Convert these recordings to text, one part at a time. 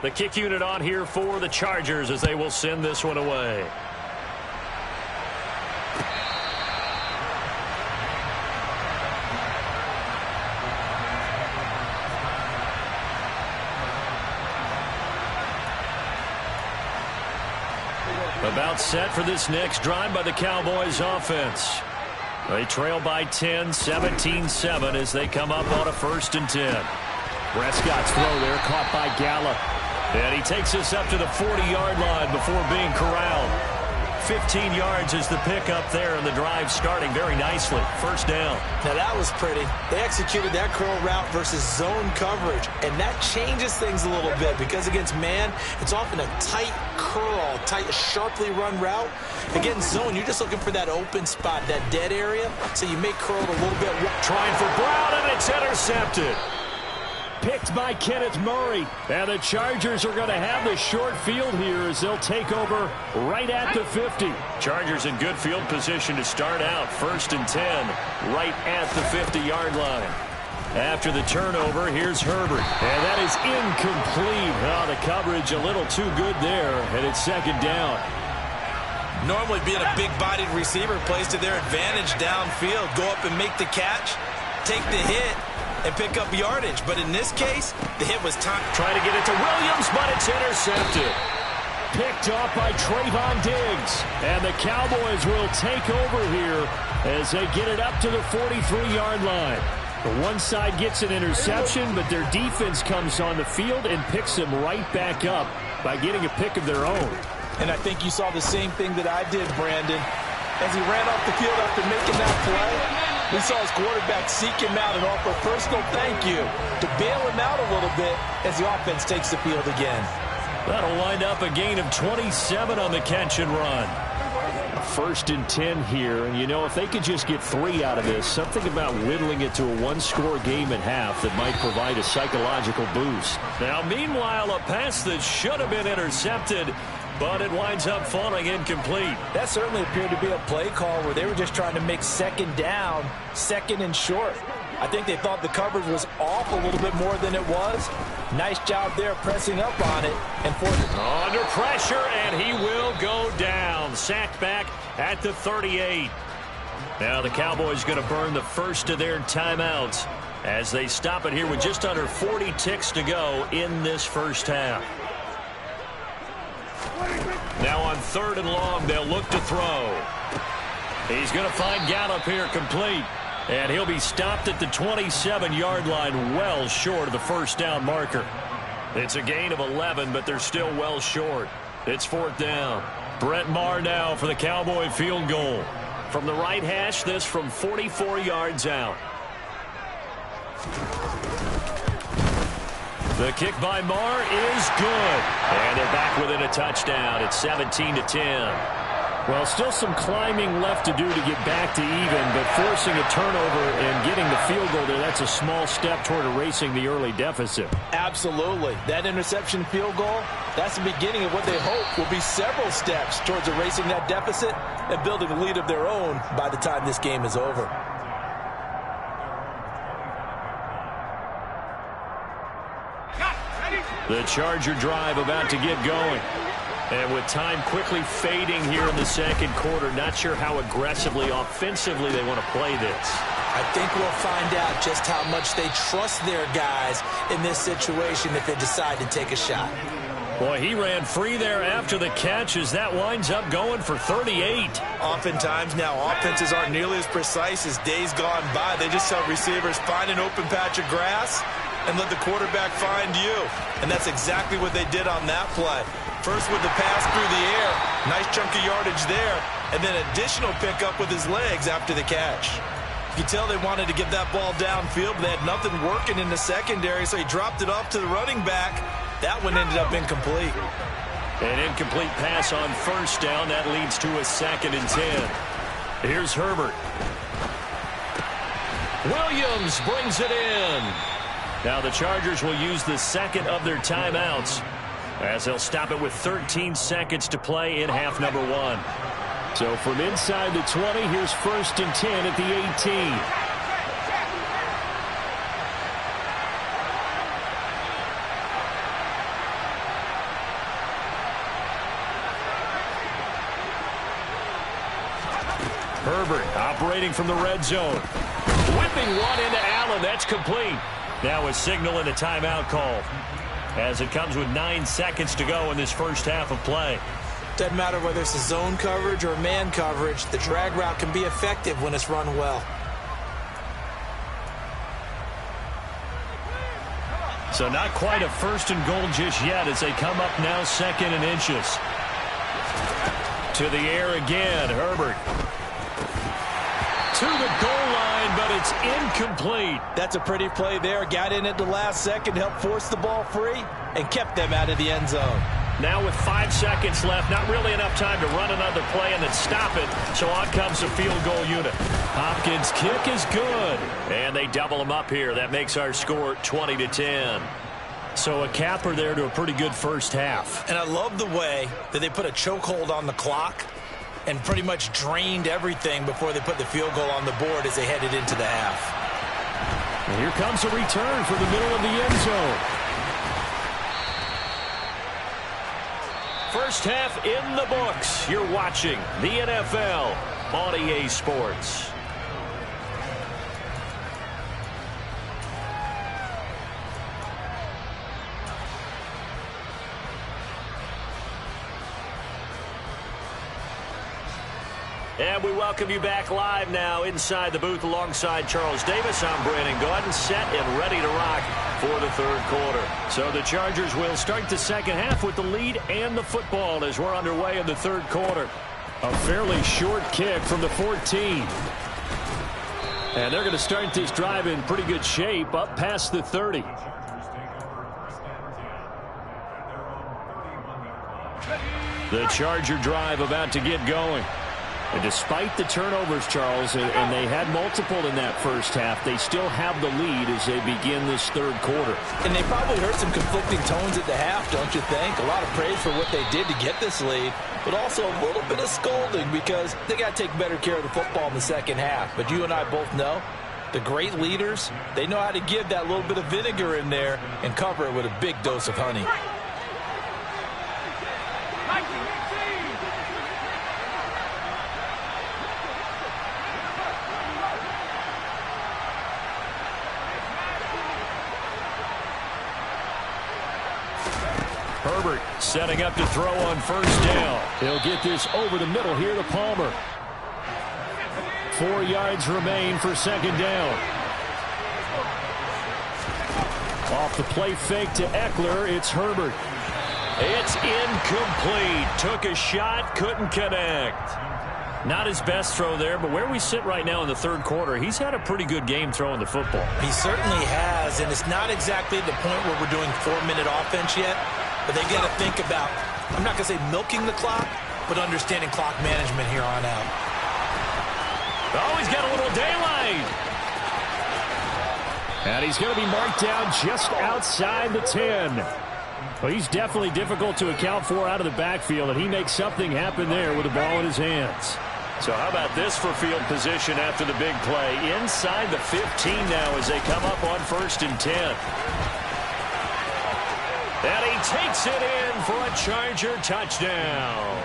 The kick unit on here for the Chargers as they will send this one away. About set for this next drive by the Cowboys offense. They trail by 10, 17-7 as they come up on a 1st and 10. Prescott's throw there caught by Gallup. And he takes us up to the 40-yard line before being corralled. 15 yards is the pickup there, and the drive starting very nicely. 1st down. Now that was pretty. They executed that curl route versus zone coverage, and that changes things a little bit because against man, it's often a tight curl, tight, sharply run route. Against zone, you're just looking for that open spot, that dead area, so you may curl it a little bit. Trying for Brown, and it's intercepted. Picked by Kenneth Murray. And the Chargers are going to have the short field here as they'll take over right at the 50. Chargers in good field position to start out. 1st and 10, right at the 50-yard line. After the turnover, here's Herbert. And that is incomplete. Oh, the coverage a little too good there, and it's 2nd down. Normally being a big-bodied receiver plays to their advantage downfield. Go up and make the catch, take the hit, and pick up yardage. But in this case, the hit was time. Trying to get it to Williams, but it's intercepted. Picked off by Trayvon Diggs. And the Cowboys will take over here as they get it up to the 43-yard line. The one side gets an interception, but their defense comes on the field and picks them right back up by getting a pick of their own. And I think you saw the same thing that I did, Brandon. As he ran off the field after making that play, we saw his quarterback seek him out and offer a personal thank you to bail him out a little bit as the offense takes the field again. That'll wind up a gain of 27 on the catch and run. 1st and 10 here, and you know, if they could just get 3 out of this, something about whittling it to a 1-score game at half that might provide a psychological boost. Now, meanwhile, a pass that should have been intercepted, but it winds up falling incomplete. That certainly appeared to be a play call where they were just trying to make 2nd down, 2nd and short. I think they thought the coverage was off a little bit more than it was. Nice job there pressing up on it and forcing it. Under pressure, and he will go down. Sacked back at the 38. Now the Cowboys going to burn the first of their timeouts as they stop it here with just under 40 ticks to go in this 1st half. Now on 3rd and long, they'll look to throw. He's going to find Gallup here complete. And he'll be stopped at the 27-yard line, well short of the 1st down marker. It's a gain of 11, but they're still well short. It's 4th down. Brett Maher now for the Cowboy field goal. From the right hash, this from 44 yards out. The kick by Maher is good. And they're back within a touchdown. It's 17-10. Well, still some climbing left to do to get back to even, but forcing a turnover and getting the field goal there, that's a small step toward erasing the early deficit. Absolutely. That interception field goal, that's the beginning of what they hope will be several steps towards erasing that deficit and building a lead of their own by the time this game is over. The Charger drive about to get going. And with time quickly fading here in the 2nd quarter, not sure how aggressively, offensively they want to play this. I think we'll find out just how much they trust their guys in this situation if they decide to take a shot. Boy, he ran free there after the catch as that winds up going for 38. Oftentimes now, offenses aren't nearly as precise as days gone by. They just tell receivers, find an open patch of grass and let the quarterback find you. And that's exactly what they did on that play. First with the pass through the air, nice chunk of yardage there, and then additional pickup with his legs after the catch. You can tell they wanted to get that ball downfield, but they had nothing working in the secondary, so he dropped it off to the running back. That one ended up incomplete. An incomplete pass on 1st down. That leads to a 2nd and 10. Here's Herbert. Williams brings it in. Now the Chargers will use the 2nd of their timeouts as they'll stop it with 13 seconds to play in half number 1. So from inside the 20, here's 1st and 10 at the 18. Herbert operating from the red zone. Whipping one into Allen. That's complete. Now a signal and a timeout call, as it comes with 9 seconds to go in this first half of play. Doesn't matter whether it's a zone coverage or man coverage. The drag route can be effective when it's run well. So not quite a first and goal just yet as they come up now 2nd and inches. To the air again, Herbert. To the goal line, but it's incomplete. That's a pretty play there. Got in at the last second, helped force the ball free, and kept them out of the end zone. Now with 5 seconds left, not really enough time to run another play and then stop it, so on comes the field goal unit. Hopkins' kick is good, and they double them up here. That makes our score 20-10. So a capper there to a pretty good first half. And I love the way that they put a chokehold on the clock and pretty much drained everything before they put the field goal on the board as they headed into the half. And here comes a return from the middle of the end zone. First half in the books. You're watching the NFL on EA Sports. And we welcome you back live now inside the booth alongside Charles Davis. I'm Brandon Gordon, set and ready to rock for the third quarter. So the Chargers will start the second half with the lead and the football as we're underway in the third quarter. A fairly short kick from the 14. And they're going to start this drive in pretty good shape up past the 30. The Charger drive about to get going. And despite the turnovers, Charles, and they had multiple in that first half, they still have the lead as they begin this third quarter. And they probably heard some conflicting tones at the half, don't you think? A lot of praise for what they did to get this lead, but also a little bit of scolding because they got to take better care of the football in the second half. But you and I both know the great leaders, they know how to give that little bit of vinegar in there and cover it with a big dose of honey. Herbert setting up to throw on first down. He'll get this over the middle here to Palmer. 4 yards remain for second down. Off the play fake to Eckler, it's Herbert. It's incomplete. Took a shot, couldn't connect. Not his best throw there, but where we sit right now in the third quarter, he's had a pretty good game throwing the football. He certainly has, and it's not exactly the point where we're doing 4-minute offense yet. But they got to think about, I'm not going to say milking the clock, but understanding clock management here on out. Oh, he's got a little daylight. And he's going to be marked down just outside the 10. Well, he's definitely difficult to account for out of the backfield, and he makes something happen there with the ball in his hands. So how about this for field position after the big play? Inside the 15 now as they come up on 1st and 10. And he takes it in for a Charger touchdown.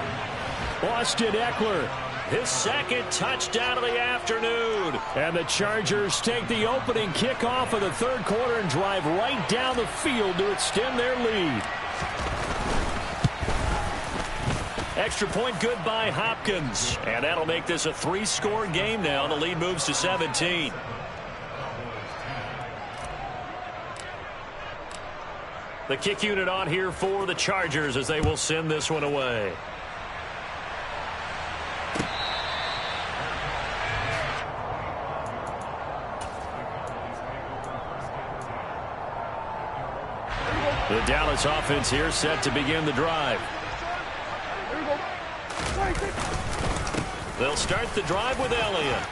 Austin Eckler, his second touchdown of the afternoon. And the Chargers take the opening kickoff of the third quarter and drive right down the field to extend their lead. Extra point good by Hopkins. And that'll make this a 3-score game now. The lead moves to 17. The kick unit on here for the Chargers as they will send this one away. The Dallas offense here set to begin the drive. They'll start the drive with Elliott.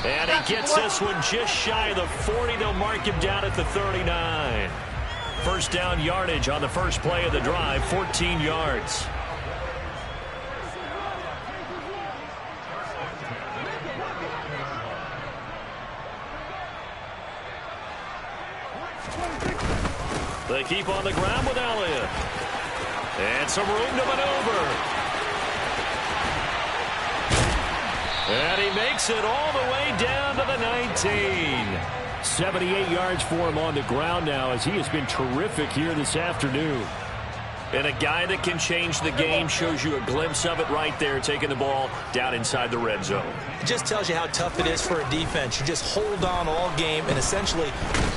And he gets this one just shy of the 40. They'll mark him down at the 39. First down yardage on the first play of the drive, 14 yards. They keep on the ground with Elliott. And some room to maneuver. And he makes it all the way down to the 19. 78 yards for him on the ground now, as he has been terrific here this afternoon. And a guy that can change the game, shows you a glimpse of it right there, taking the ball down inside the red zone. It just tells you how tough it is for a defense. You just hold on all game and essentially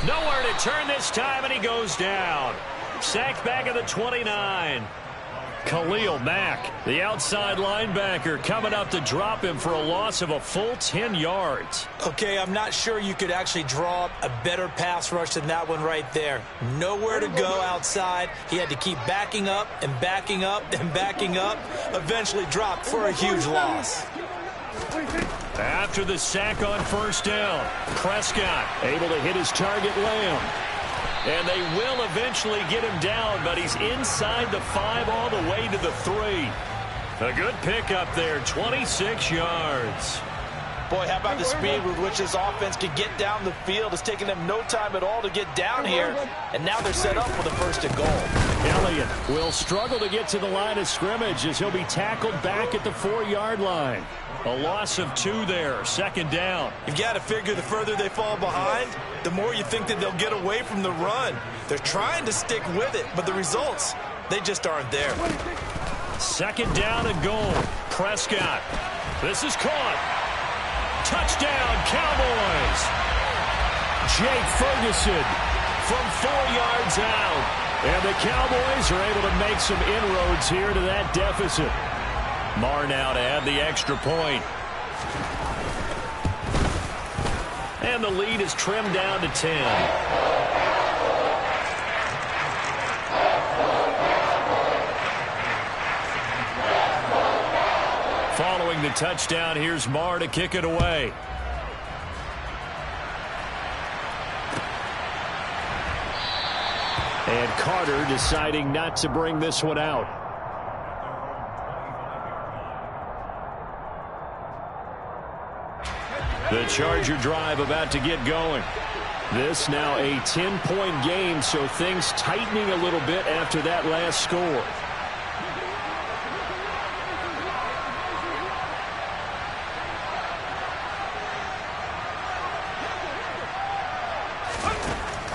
nowhere to turn this time, and he goes down. Sacked back at the 29. Khalil Mack, the outside linebacker, coming up to drop him for a loss of a full 10 yards. Okay, I'm not sure you could actually draw up a better pass rush than that one right there. Nowhere to go outside. He had to keep backing up and backing up and backing up. Eventually dropped for a huge loss. After the sack on first down, Prescott able to hit his target, Lamb. And they will eventually get him down, but he's inside the 5 all the way to the 3. A good pickup there, 26 yards. Boy, how about the speed with which this offense could get down the field? It's taking them no time at all to get down here, and now they're set up for the first and goal. Elliott will struggle to get to the line of scrimmage as he'll be tackled back at the 4-yard line. A loss of 2 there, second down. You've got to figure the further they fall behind, the more you think that they'll get away from the run. They're trying to stick with it, but the results, they just aren't there. Second down and goal. Prescott. This is caught. Touchdown, Cowboys. Jake Ferguson from 4 yards out. And the Cowboys are able to make some inroads here to that deficit. Marr now to add the extra point. And the lead is trimmed down to 10. Following the touchdown, here's Marr to kick it away. And Carter deciding not to bring this one out. The Charger drive about to get going. This now a 10-point game, so things tightening a little bit after that last score.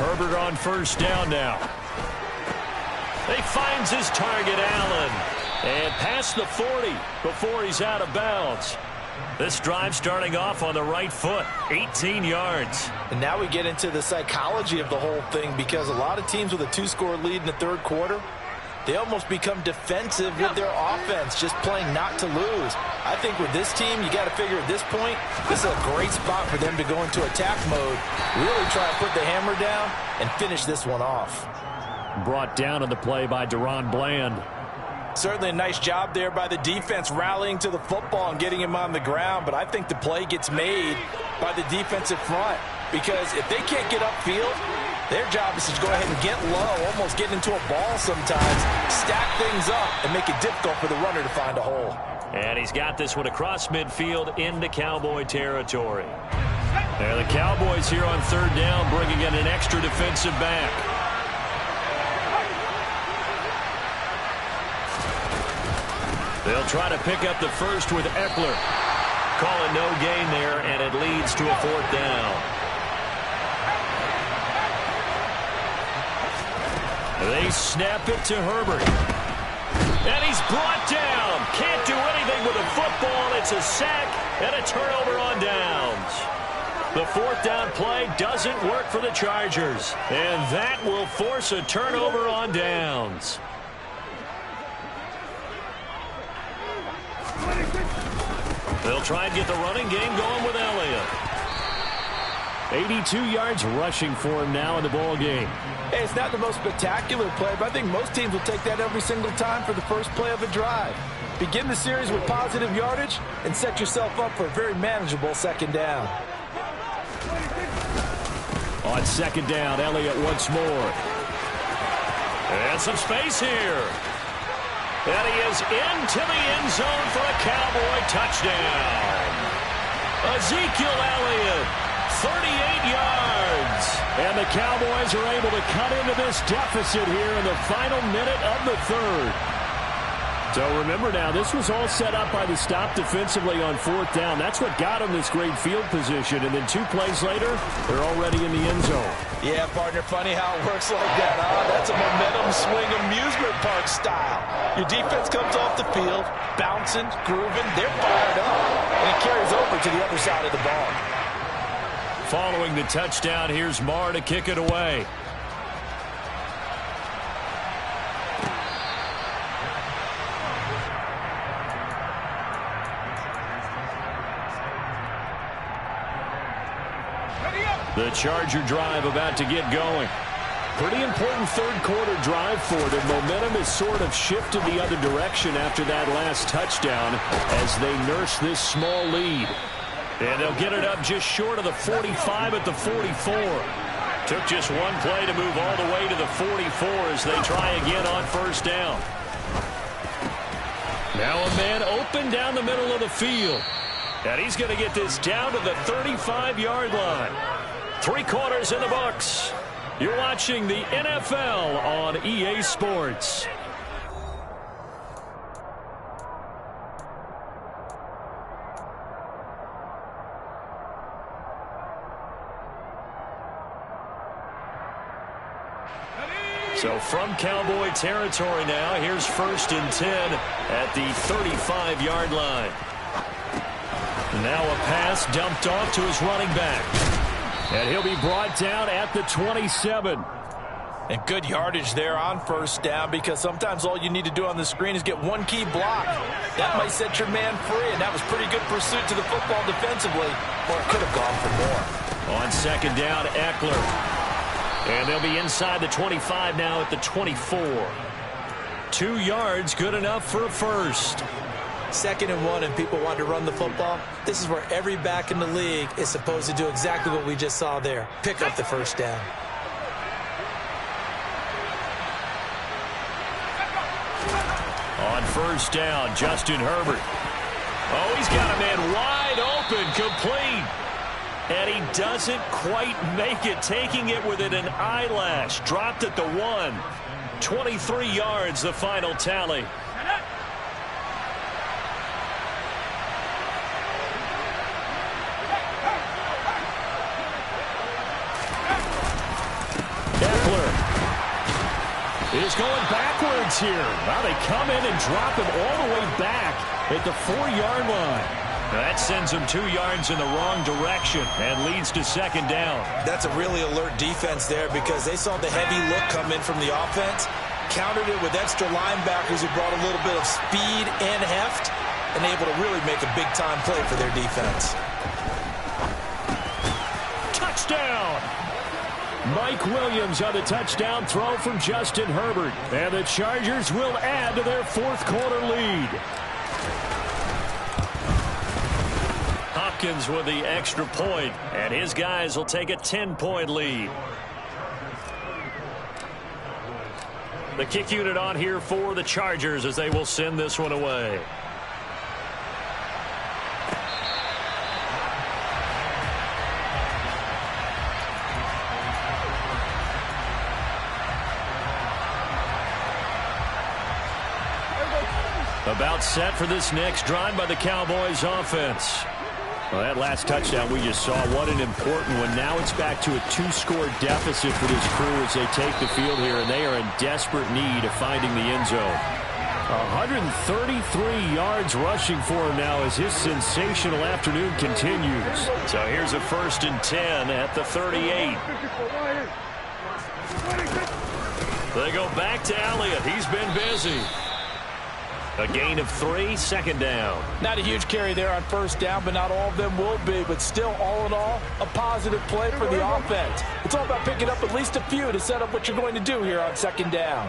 Herbert on first down now. He finds his target, Allen. And past the 40 before he's out of bounds. This drive starting off on the right foot, 18 yards. And now we get into the psychology of the whole thing, because a lot of teams with a 2-score lead in the third quarter, they almost become defensive with their offense, just playing not to lose. I think with this team, you got to figure at this point, this is a great spot for them to go into attack mode, really try to put the hammer down and finish this one off. Brought down on the play by Deron Bland. Certainly a nice job there by the defense rallying to the football and getting him on the ground, but I think the play gets made by the defensive front, because if they can't get upfield, their job is to go ahead and get low, almost get into a ball sometimes, stack things up, and make it difficult for the runner to find a hole. And he's got this one across midfield into Cowboy territory. There the Cowboys here on third down, bringing in an extra defensive back. They'll try to pick up the first with Eckler. Call it no gain there, and it leads to a fourth down. They snap it to Herbert. And he's brought down. Can't do anything with a football. It's a sack and a turnover on downs. The fourth down play doesn't work for the Chargers. And that will force a turnover on downs. They'll try and get the running game going with Elliott. 82 yards rushing for him now in the ball game. Hey, it's not the most spectacular play, but I think most teams will take that every single time for the first play of a drive. Begin the series with positive yardage and set yourself up for a very manageable second down. On second down, Elliott once more. And some space here. And he is into the end zone for a Cowboy touchdown. Ezekiel Elliott, 38 yards. And the Cowboys are able to cut into this deficit here in the final minute of the third. So remember now, this was all set up by the stop defensively on 4th down. That's what got them this great field position. And then 2 plays later, they're already in the end zone. Yeah, partner, funny how it works like that, huh? That's a momentum swing amusement park style. Your defense comes off the field, bouncing, grooving, they're fired up. And it carries over to the other side of the ball. Following the touchdown, here's Marr to kick it away. The Charger drive about to get going. Pretty important third-quarter drive for them. Momentum has sort of shifted the other direction after that last touchdown as they nurse this small lead. And they'll get it up just short of the 45 at the 44. Took just one play to move all the way to the 44 as they try again on 1st down. Now a man open down the middle of the field. And he's going to get this down to the 35-yard line. 3 quarters in the books. You're watching the NFL on EA Sports. So from Cowboy territory now, here's 1st and 10 at the 35-yard line. Now a pass dumped off to his running back. And he'll be brought down at the 27. And good yardage there on 1st down, because sometimes all you need to do on the screen is get one key block. That might set your man free, and that was pretty good pursuit to the football defensively, or it could have gone for more. On 2nd down, Eckler. And they'll be inside the 25 now at the 24. 2 yards, good enough for a first. 2nd and 1, and people want to run the football. This is where every back in the league is supposed to do exactly what we just saw there. Pick up the 1st down. On 1st down, Justin Herbert. Oh, he's got a man wide open, complete. And he doesn't quite make it, taking it within an eyelash. Dropped at the 1. 23 yards, the final tally. Is going backwards here. Now they come in and drop him all the way back at the 4-yard line. That sends him 2 yards in the wrong direction and leads to 2nd down. That's a really alert defense there, because they saw the heavy look come in from the offense, countered it with extra linebackers who brought a little bit of speed and heft, and able to really make a big-time play for their defense. Touchdown! Mike Williams on the touchdown throw from Justin Herbert. And the Chargers will add to their 4th quarter lead. Hopkins with the extra point, and his guys will take a 10-point lead. The kick unit on here for the Chargers as they will send this one away. About set for this next drive by the Cowboys offense. Well, that last touchdown we just saw, what an important one. Now it's back to a 2-score deficit for this crew as they take the field here, and they are in desperate need of finding the end zone. 133 yards rushing for him now as his sensational afternoon continues. So here's a 1st and 10 at the 38. They go back to Elliott. He's been busy. A gain of 3, 2nd down. Not a huge carry there on 1st down, but not all of them will be. But still, all in all, a positive play for the offense. It's all about picking up at least a few to set up what you're going to do here on 2nd down.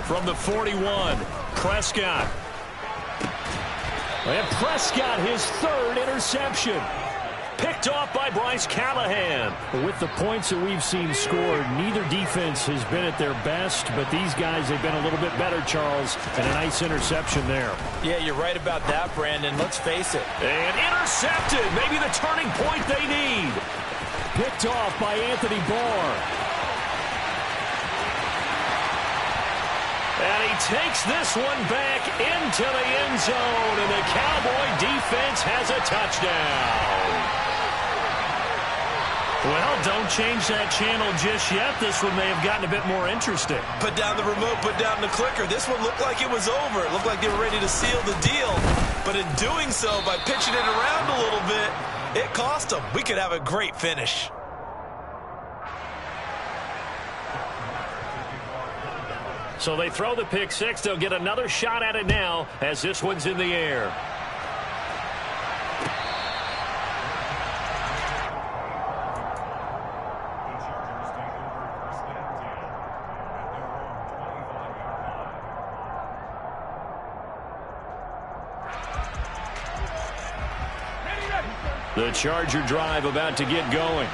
From the 41, Prescott. And Prescott, his 3rd interception. Picked off by Bryce Callahan. With the points that we've seen scored, neither defense has been at their best, but these guys have been a little bit better, Charles, and a nice interception there. Yeah, you're right about that, Brandon. Let's face it. And intercepted. Maybe the turning point they need. Picked off by Anthony Barr. And he takes this one back into the end zone, and the Cowboy defense has a touchdown. Well, don't change that channel just yet. This one may have gotten a bit more interesting. Put down the remote, put down the clicker. This one looked like it was over. It looked like they were ready to seal the deal. But in doing so, by pitching it around a little bit, it cost them. We could have a great finish. So they throw the pick six. They'll get another shot at it now as this one's in the air. The Charger drive about to get going.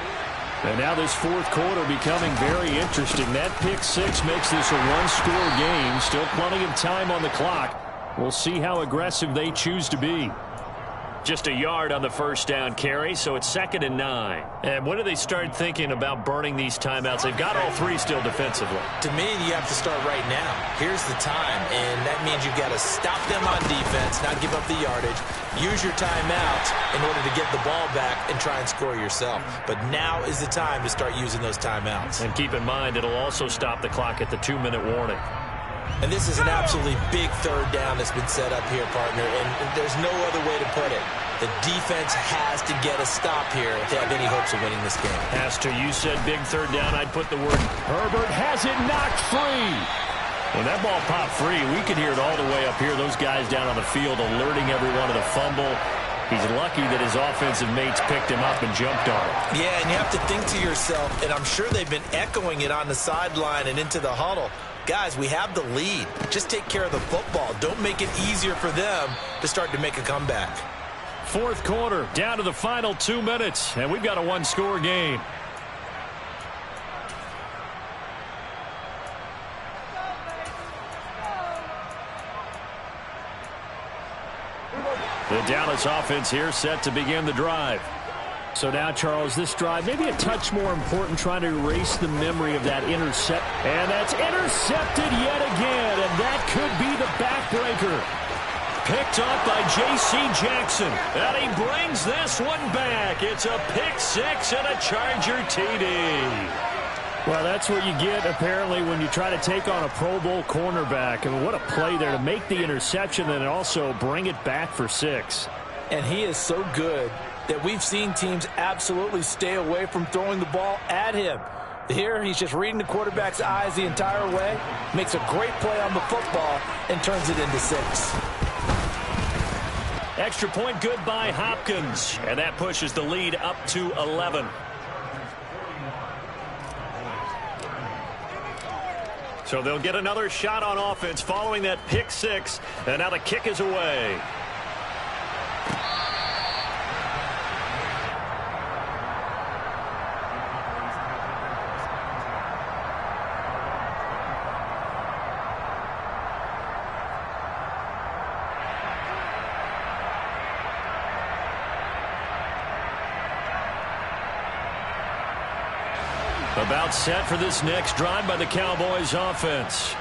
And now this fourth quarter becoming very interesting. That pick six makes this a one-score game. Still plenty of time on the clock. We'll see how aggressive they choose to be. Just a yard on the first down carry, so it's 2nd and 9. And when do they start thinking about burning these timeouts? They've got all three still defensively. To me, you have to start right now. Here's the time, and that means you've got to stop them on defense, not give up the yardage, use your timeout in order to get the ball back and try and score yourself. But now is the time to start using those timeouts. And keep in mind, it'll also stop the clock at the 2-minute warning. And this is an absolutely big third down that's been set up here, partner, and there's no other way to put it. The defense has to get a stop here if they have any hopes of winning this game. Pastor, you said big third down. I'd put the word. Herbert has it knocked free. When that ball popped free, we could hear it all the way up here. Those guys down on the field alerting everyone of the fumble. He's lucky that his offensive mates picked him up and jumped on it. Yeah, and you have to think to yourself, and I'm sure they've been echoing it on the sideline and into the huddle. Guys, we have the lead. Just take care of the football. Don't make it easier for them to start to make a comeback. Fourth quarter, down to the final 2 minutes, and we've got a one-score game. The Dallas offense here set to begin the drive. So now, Charles, this drive maybe a touch more important, trying to erase the memory of that intercept. And that's intercepted yet again, and that could be the backbreaker. Picked up by J.C. Jackson, and he brings this one back. It's a pick six and a Charger TD. Well, that's what you get, apparently, when you try to take on a Pro Bowl cornerback. I mean, what a play there to make the interception and also bring it back for 6. And he is so good that we've seen teams absolutely stay away from throwing the ball at him. Here, he's just reading the quarterback's eyes the entire way, makes a great play on the football, and turns it into 6. Extra point good by Hopkins, and that pushes the lead up to 11. So they'll get another shot on offense following that pick six, and now the kick is away. About set for this next drive by the Cowboys offense.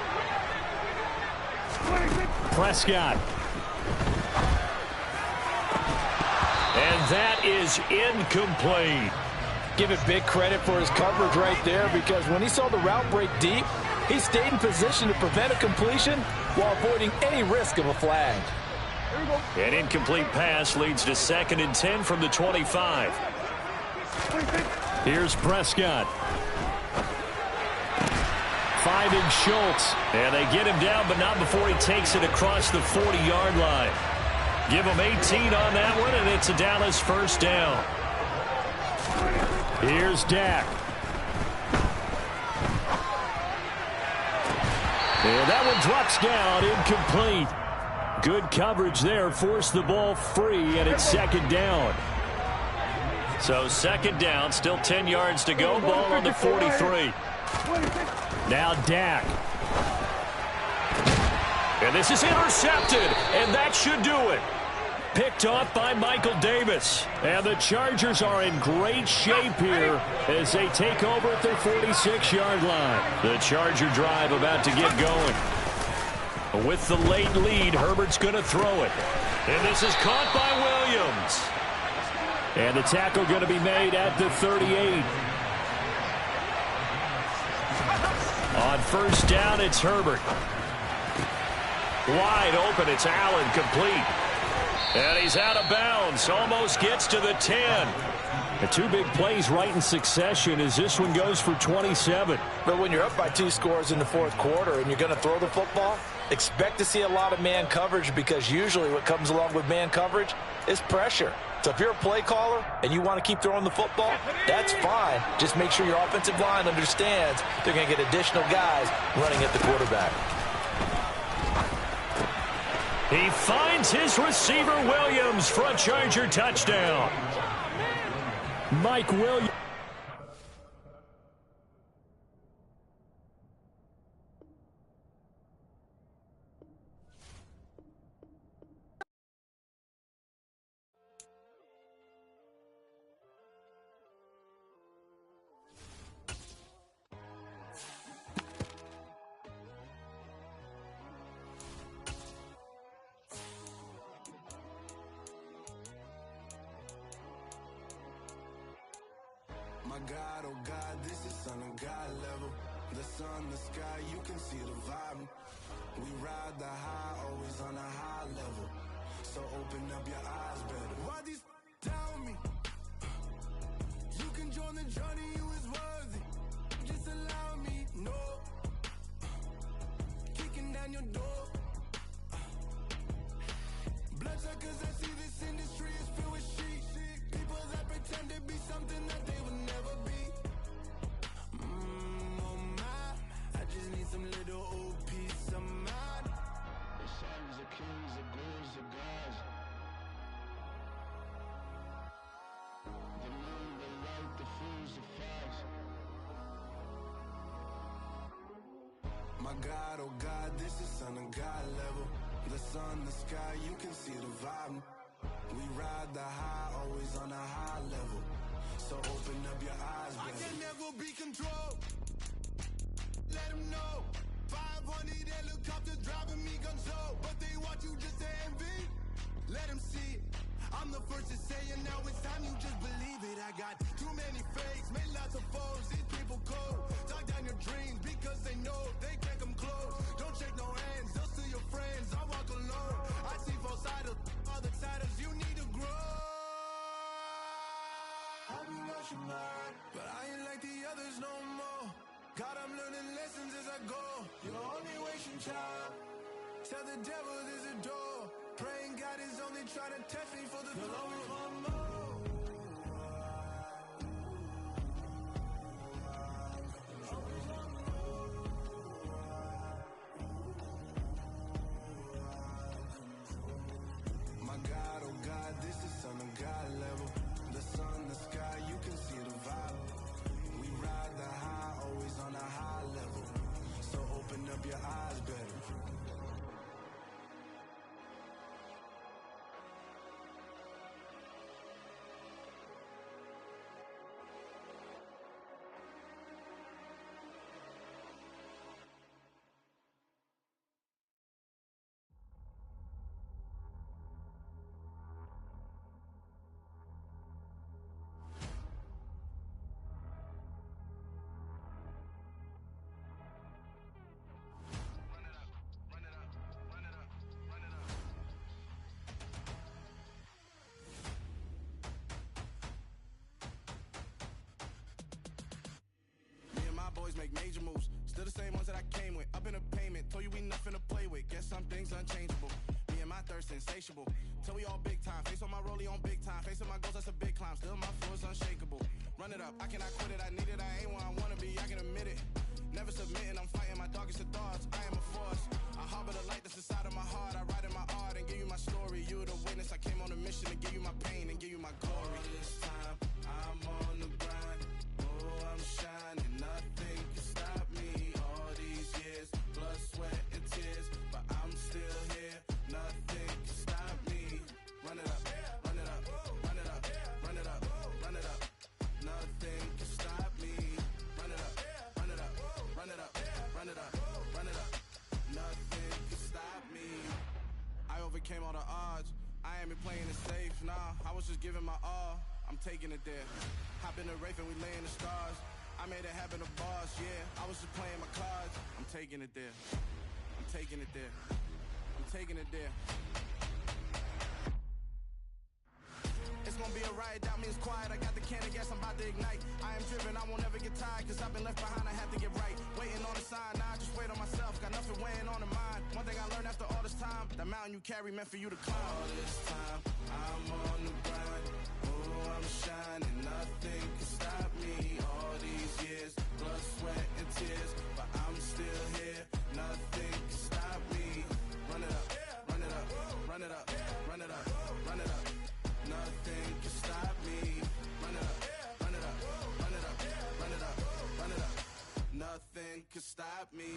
Prescott. And that is incomplete. Give it big credit for his coverage right there, because when he saw the route break deep, he stayed in position to prevent a completion while avoiding any risk of a flag. An incomplete pass leads to 2nd and 10 from the 25. Here's Prescott. Finding Schultz. And they get him down, but not before he takes it across the 40-yard line. Give him 18 on that one, and it's a Dallas first down. Here's Dak. And that one drops down, incomplete. Good coverage there, forced the ball free, and it's 2nd down. So 2nd down, still 10 yards to go, ball on the 43. Now Dak. And this is intercepted, and that should do it. Picked off by Michael Davis. And the Chargers are in great shape here as they take over at their 46-yard line. The Charger drive about to get going. With the late lead, Herbert's going to throw it. And this is caught by Williams. And the tackle going to be made at the 38. On first down, it's Herbert. Wide open, it's Allen, complete. And he's out of bounds, almost gets to the 10. The two big plays right in succession as this one goes for 27. But when you're up by 2 scores in the fourth quarter and you're going to throw the football, expect to see a lot of man coverage, because usually what comes along with man coverage is pressure. So if you're a play caller and you want to keep throwing the football, that's fine. Just make sure your offensive line understands they're going to get additional guys running at the quarterback. He finds his receiver, Williams, for a Charger touchdown. Mike Williams. My God, oh God, this is Son of God level. The sun, the sky, you can see the vibe. We ride the high, always on a high level. So open up your eyes better. Why these tell me? You can join the journey, you is worthy. Just allow me, no. Kicking down your door. Bloodsuckers, I see this industry is filled with sheep. People that pretend to be something that they will never be. Oh my, I just need some little old peace of mind. The sons of kings, the gurus, the gods. The moon, the light, the fools, the facts. My God, oh God, this is Son of God level. The sun, the sky, you can see the vibe. We ride the high, always on a high level. So open up your eyes, baby. I can never be controlled. Let them know. 500 helicopters driving me gonzo. But they want you just to envy. Let them see it. I'm the first to say it, now it's time you just believe it. I got too many fakes, made lots of foes. These people cold. Talk down your dreams because they know they can't come close. Don't shake no hands, they'll steal your friends. I walk alone. I see both sides, other siders, you need to grow. Have you lost your mind? But I ain't like the others no more. God, I'm learning lessons as I go. You're only wasting time. Tell the devil there's a door. Praying God is only trying to test me for the glory of more. My God, oh God, this is Son of God level. The sun, the sky, you can see the vibe. We ride the high, always on a high level. So open up your eyes better. Boys make major moves, still the same ones that I came with. Up in a payment, told you we nothing to play with. Guess some things unchangeable. Me and my thirst insatiable. Till we all big time. Face on my rollie on big time. Facing my goals, that's a big climb. Still my floor is unshakable. Run it up, I cannot quit it. I need it, I ain't where I wanna be. I can admit it. Never submitting, I'm fighting my darkest of thoughts. I am a force. I harbor the light that's inside of my heart. I write in my art and give you my story. You the witness. I came on a mission to give you my pain and give you my glory. This time I'm on the grind. Oh, I'm shining. Nothing can stop me. All these years, blood, sweat, and tears, but I'm still here. Nothing can stop me. Run it up, run it up, run it up, run it up, run it up. Nothing can stop me. Run it up, run it up, run it up, run it up, run it up. Nothing can stop overcame all the odds. I ain't been playing it safe, nah, I was just giving my all. I'm taking it there. Hop in the Wraith and we lay in the stars. I made it happen to boss, yeah. I was just playing my cards. I'm taking it there. I'm taking it there. I'm taking it there. It's gonna be a riot, doubt me it's quiet. I got the can of gas, I'm about to ignite. I am driven, I won't ever get tired, cause I've been left behind, I have to get right. Waiting on a sign, now I just wait on myself. Got nothing weighing on the mind. One thing I learned after all this time, that mountain you carry meant for you to climb. All this time, I'm on the grind. Oh, I'm shining, nothing can stop me. All these years, blood, sweat, and tears, but I'm still here. Nothing can stop me. Run it up, run it up, run it up, run it up, run it up. Nothing can stop me. Run it up, run it up, run it up, run it up, run it up. Nothing can stop me.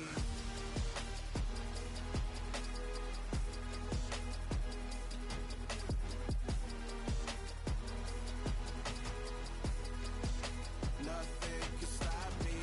Nothing can stop me.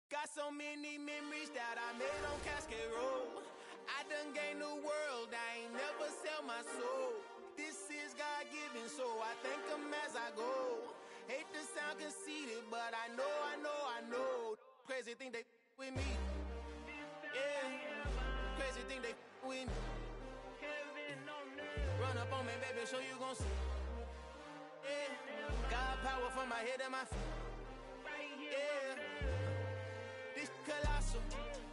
Got so many memories that I made on Cascade Road. I done gained the world, I ain't never sell my soul. This is God-given, so I thank him as I go. Hate to sound conceited, but I know. Crazy think they with me. Yeah, crazy think they with me. Run up on me, baby, so you gon' see. Yeah, God power from my head to my feet. Yeah. This colossal,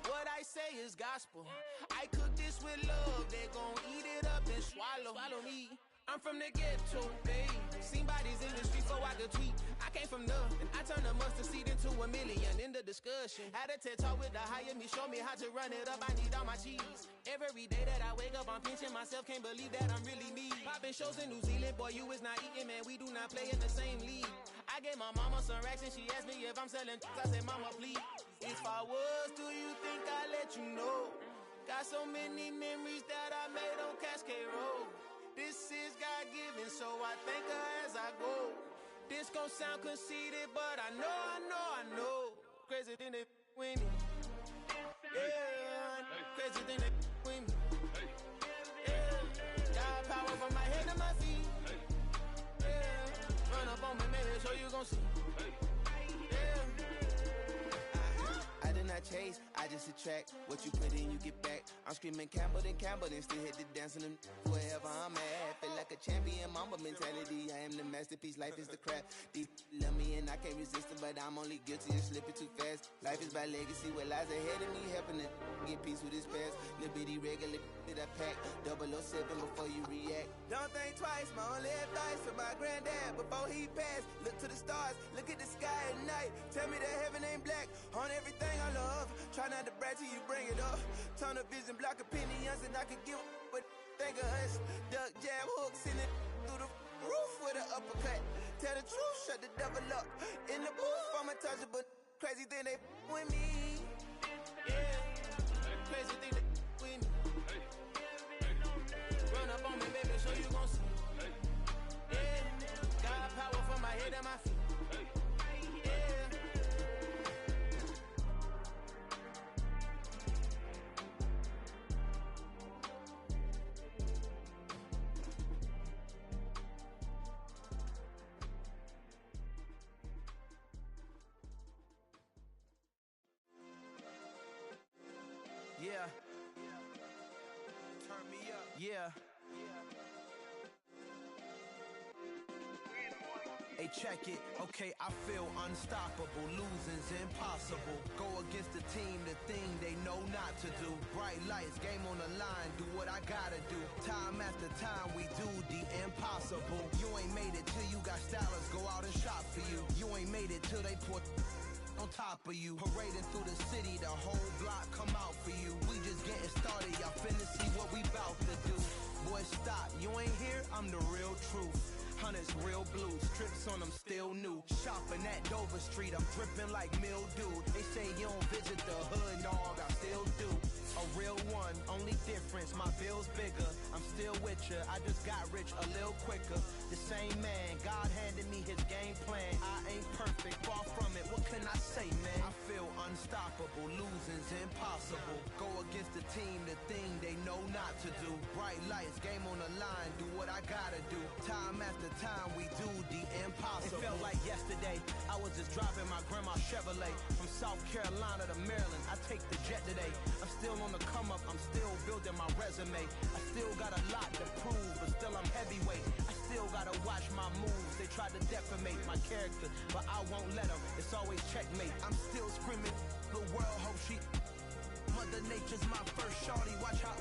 what I say is gospel. I cook this with love, they gon' eat it up and swallow me. I'm from the ghetto, babe. Seen bodies in the street so I could tweet. I came from nothing, I turned a mustard seed into a million. In the discussion, had a TED talk with the higher me. Show me how to run it up, I need all my cheese. Every day that I wake up, I'm pinching myself. Can't believe that I'm really me. Popping shows in New Zealand, boy, you is not eating, man. We do not play in the same league. I gave my mama some racks and she asked me if I'm selling. I said, mama, please. If I was, do you think I'd let you know? Got so many memories that I made on Cascade Road. This is God-given, so I thank her as I go. This gon' sound conceited, but I know. Crazy thing they with me. Yeah, crazy thing they with me. Yeah, got power from my head to my feet. Yeah, run up on me, maybe, so you gon' see. I did not chase, I just attract. What you put in, you get back. I'm screaming Campbell, then still hit the dance and wherever I'm at. Feel like a champion, mamba mentality. I am the masterpiece, life is the crap. Deep love me and I can't resist it, but I'm only guilty of slipping too fast. Life is by legacy, what lies ahead of me, helping to get peace with his past. Little bitty regular that I pack, 007 before you react. Don't think twice, my only advice for my granddad before he passed. Look to the stars, look at the sky at night. Tell me that heaven ain't black on everything I love. Try not to brag till you bring it up. Turn the vision, block opinions, and I could give a but think of us. Duck, jab, hooks in it through the roof with an uppercut. Tell the truth, shut the devil up. In the booth, I'm untouchable. Crazy thing they with me. Yeah, crazy thing they with me. Run up on me, baby, so you gon' see. Yeah, got power from my head and my feet. Yeah. Turn me up. Yeah. Hey, check it. Okay, I feel unstoppable. Losing's impossible. Go against the team, the thing they know not to do. Bright lights, game on the line. Do what I gotta do. Time after time, we do the impossible. You ain't made it till you got stylers go out and shop for you. You ain't made it till they put on top of you. Parading through the city, the whole block come out for you. We just getting started, y'all finna see what we bout to do. Boy, stop, you ain't here, I'm the real truth. Hunters, real blue, strips on them still new. Shot shopping at Dover Street, I'm dripping like mildew. They say you don't visit the hood, dog, I still do. A real one, only difference, my bill's bigger. I'm still with ya, I just got rich a little quicker. The same man, God handed me his game plan. I ain't perfect, far from it, what can I say, man? I feel unstoppable, losing's impossible. Go against the team, the thing they know not to do. Bright lights, game on the line, do what I gotta do. Time after time, we do the impossible. It felt like yesterday, I was just driving my grandma's Chevrolet. From South Carolina to Maryland, I take the jet today. I'm still on the come up, I'm still building my resume. I still got a lot to prove, but still I'm heavyweight. I still gotta watch my moves, they try to defamate my character, but I won't let them, it's always checkmate. I'm still screaming, the world hope she, Mother Nature's my first shorty, watch how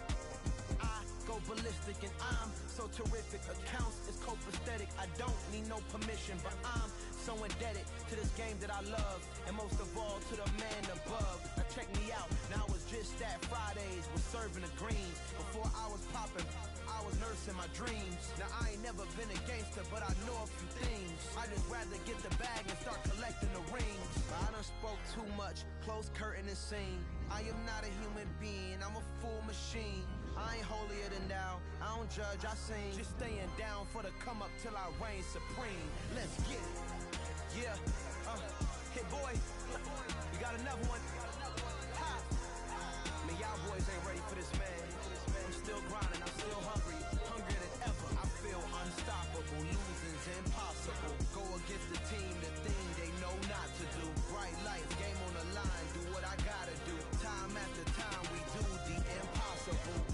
I go ballistic and I'm so terrific. Accounts is copacetic, I don't need no permission, but I'm so indebted to this game that I love, and most of all to the man above. Now check me out, now it's just that Fridays was serving the greens. Before I was popping, I was nursing my dreams. Now I ain't never been a gangster, but I know a few things. I just rather get the bag and start collecting the rings. But I done spoke too much, close curtain and scene. I am not a human being, I'm a full machine. I ain't holier than thou, I don't judge, I sing. Just staying down for the come up till I reign supreme. Let's get it. Yeah, hit boy, we got another one. Ha! Man, y'all boys ain't ready for this, man. I'm still grinding, I'm still hungry, hungrier than ever. I feel unstoppable, losing's impossible. Go against the team, the thing they know not to do. Bright lights, game on the line, do what I gotta do. Time after time, we do the impossible.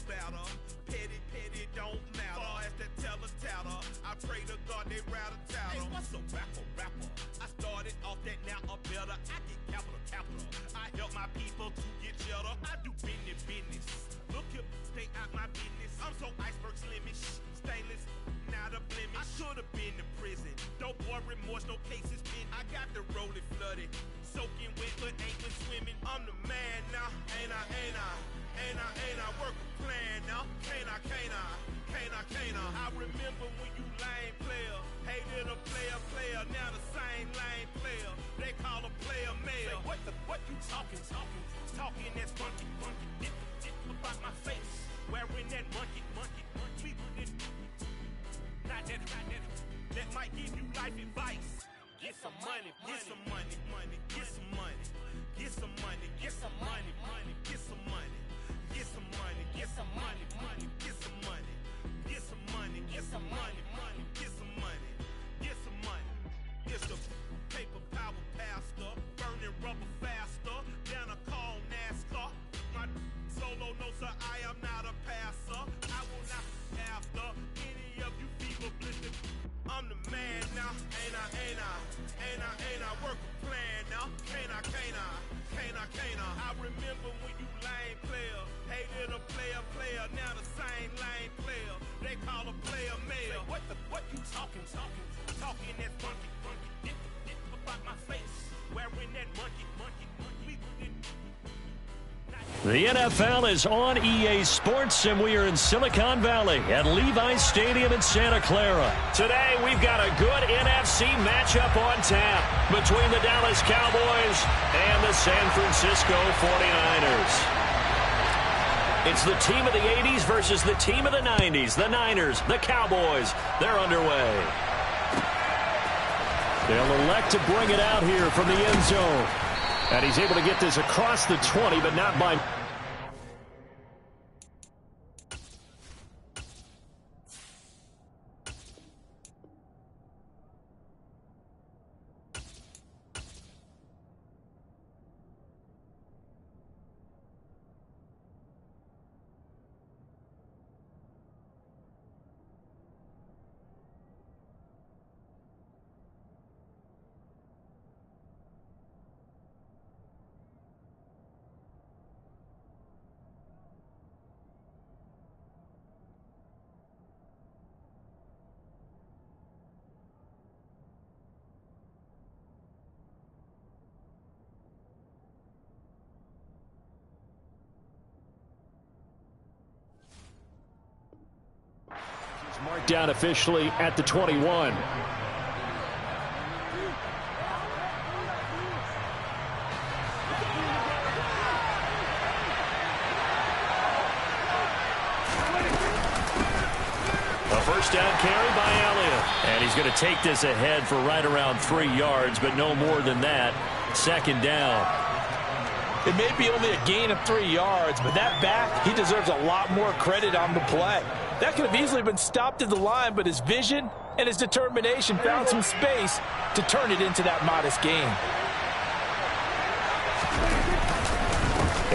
Better. Petty, don't matter. Far as that teller tatter, I pray to God they rather tatter. Hey, what's a rapper? I started off that, now a better. I get capital. I help my people to get cheddar. I do business. Look here, stay out my business. I'm so iceberg slimish, stainless, not a blemish. I should have been in prison. Don't boy remorse, no cases pinned. I got the rolling flooded, soaking wet, but ain't been swimming. I'm the man now, ain't I? Work a plan now, can't I? I remember when you lame player, hated a player, now the same lame player. They call a player mayor. Say, what you talking? Talking that's funky. Dip about my face, wearing that monkey. Not that. That might give you life advice. Get some money. Get some money. Get some money. Get some money. Get some money. Get some money. Get some money. Get some money. Get some money. Get some money. Get some money. Get some money. Get some money. It's the paper power pastor, burning rubber faster than a call NASCAR. My solo no sir, I am not a passer. I will not after any of you fever blistered. I'm the man now, ain't I? Work a plan now, can't I? I remember when you lame player, hated a player, now the same lame player. They call a player mayor. What you talking? Talking that funky. Dip about my face, wearing that monkey. The NFL is on EA Sports, and we are in Silicon Valley at Levi's Stadium in Santa Clara. Today, we've got a good NFC matchup on tap between the Dallas Cowboys and the San Francisco 49ers. It's the team of the 80s versus the team of the 90s. The Niners, the Cowboys, they're underway. They'll elect to bring it out here from the end zone. And he's able to get this across the 20, but not by... down officially at the 21. A first down carry by Elliott. And he's going to take this ahead for right around 3 yards, but no more than that. Second down. It may be only a gain of 3 yards, but that back, he deserves a lot more credit on the play. That could have easily been stopped at the line, but his vision and his determination found some space to turn it into that modest gain.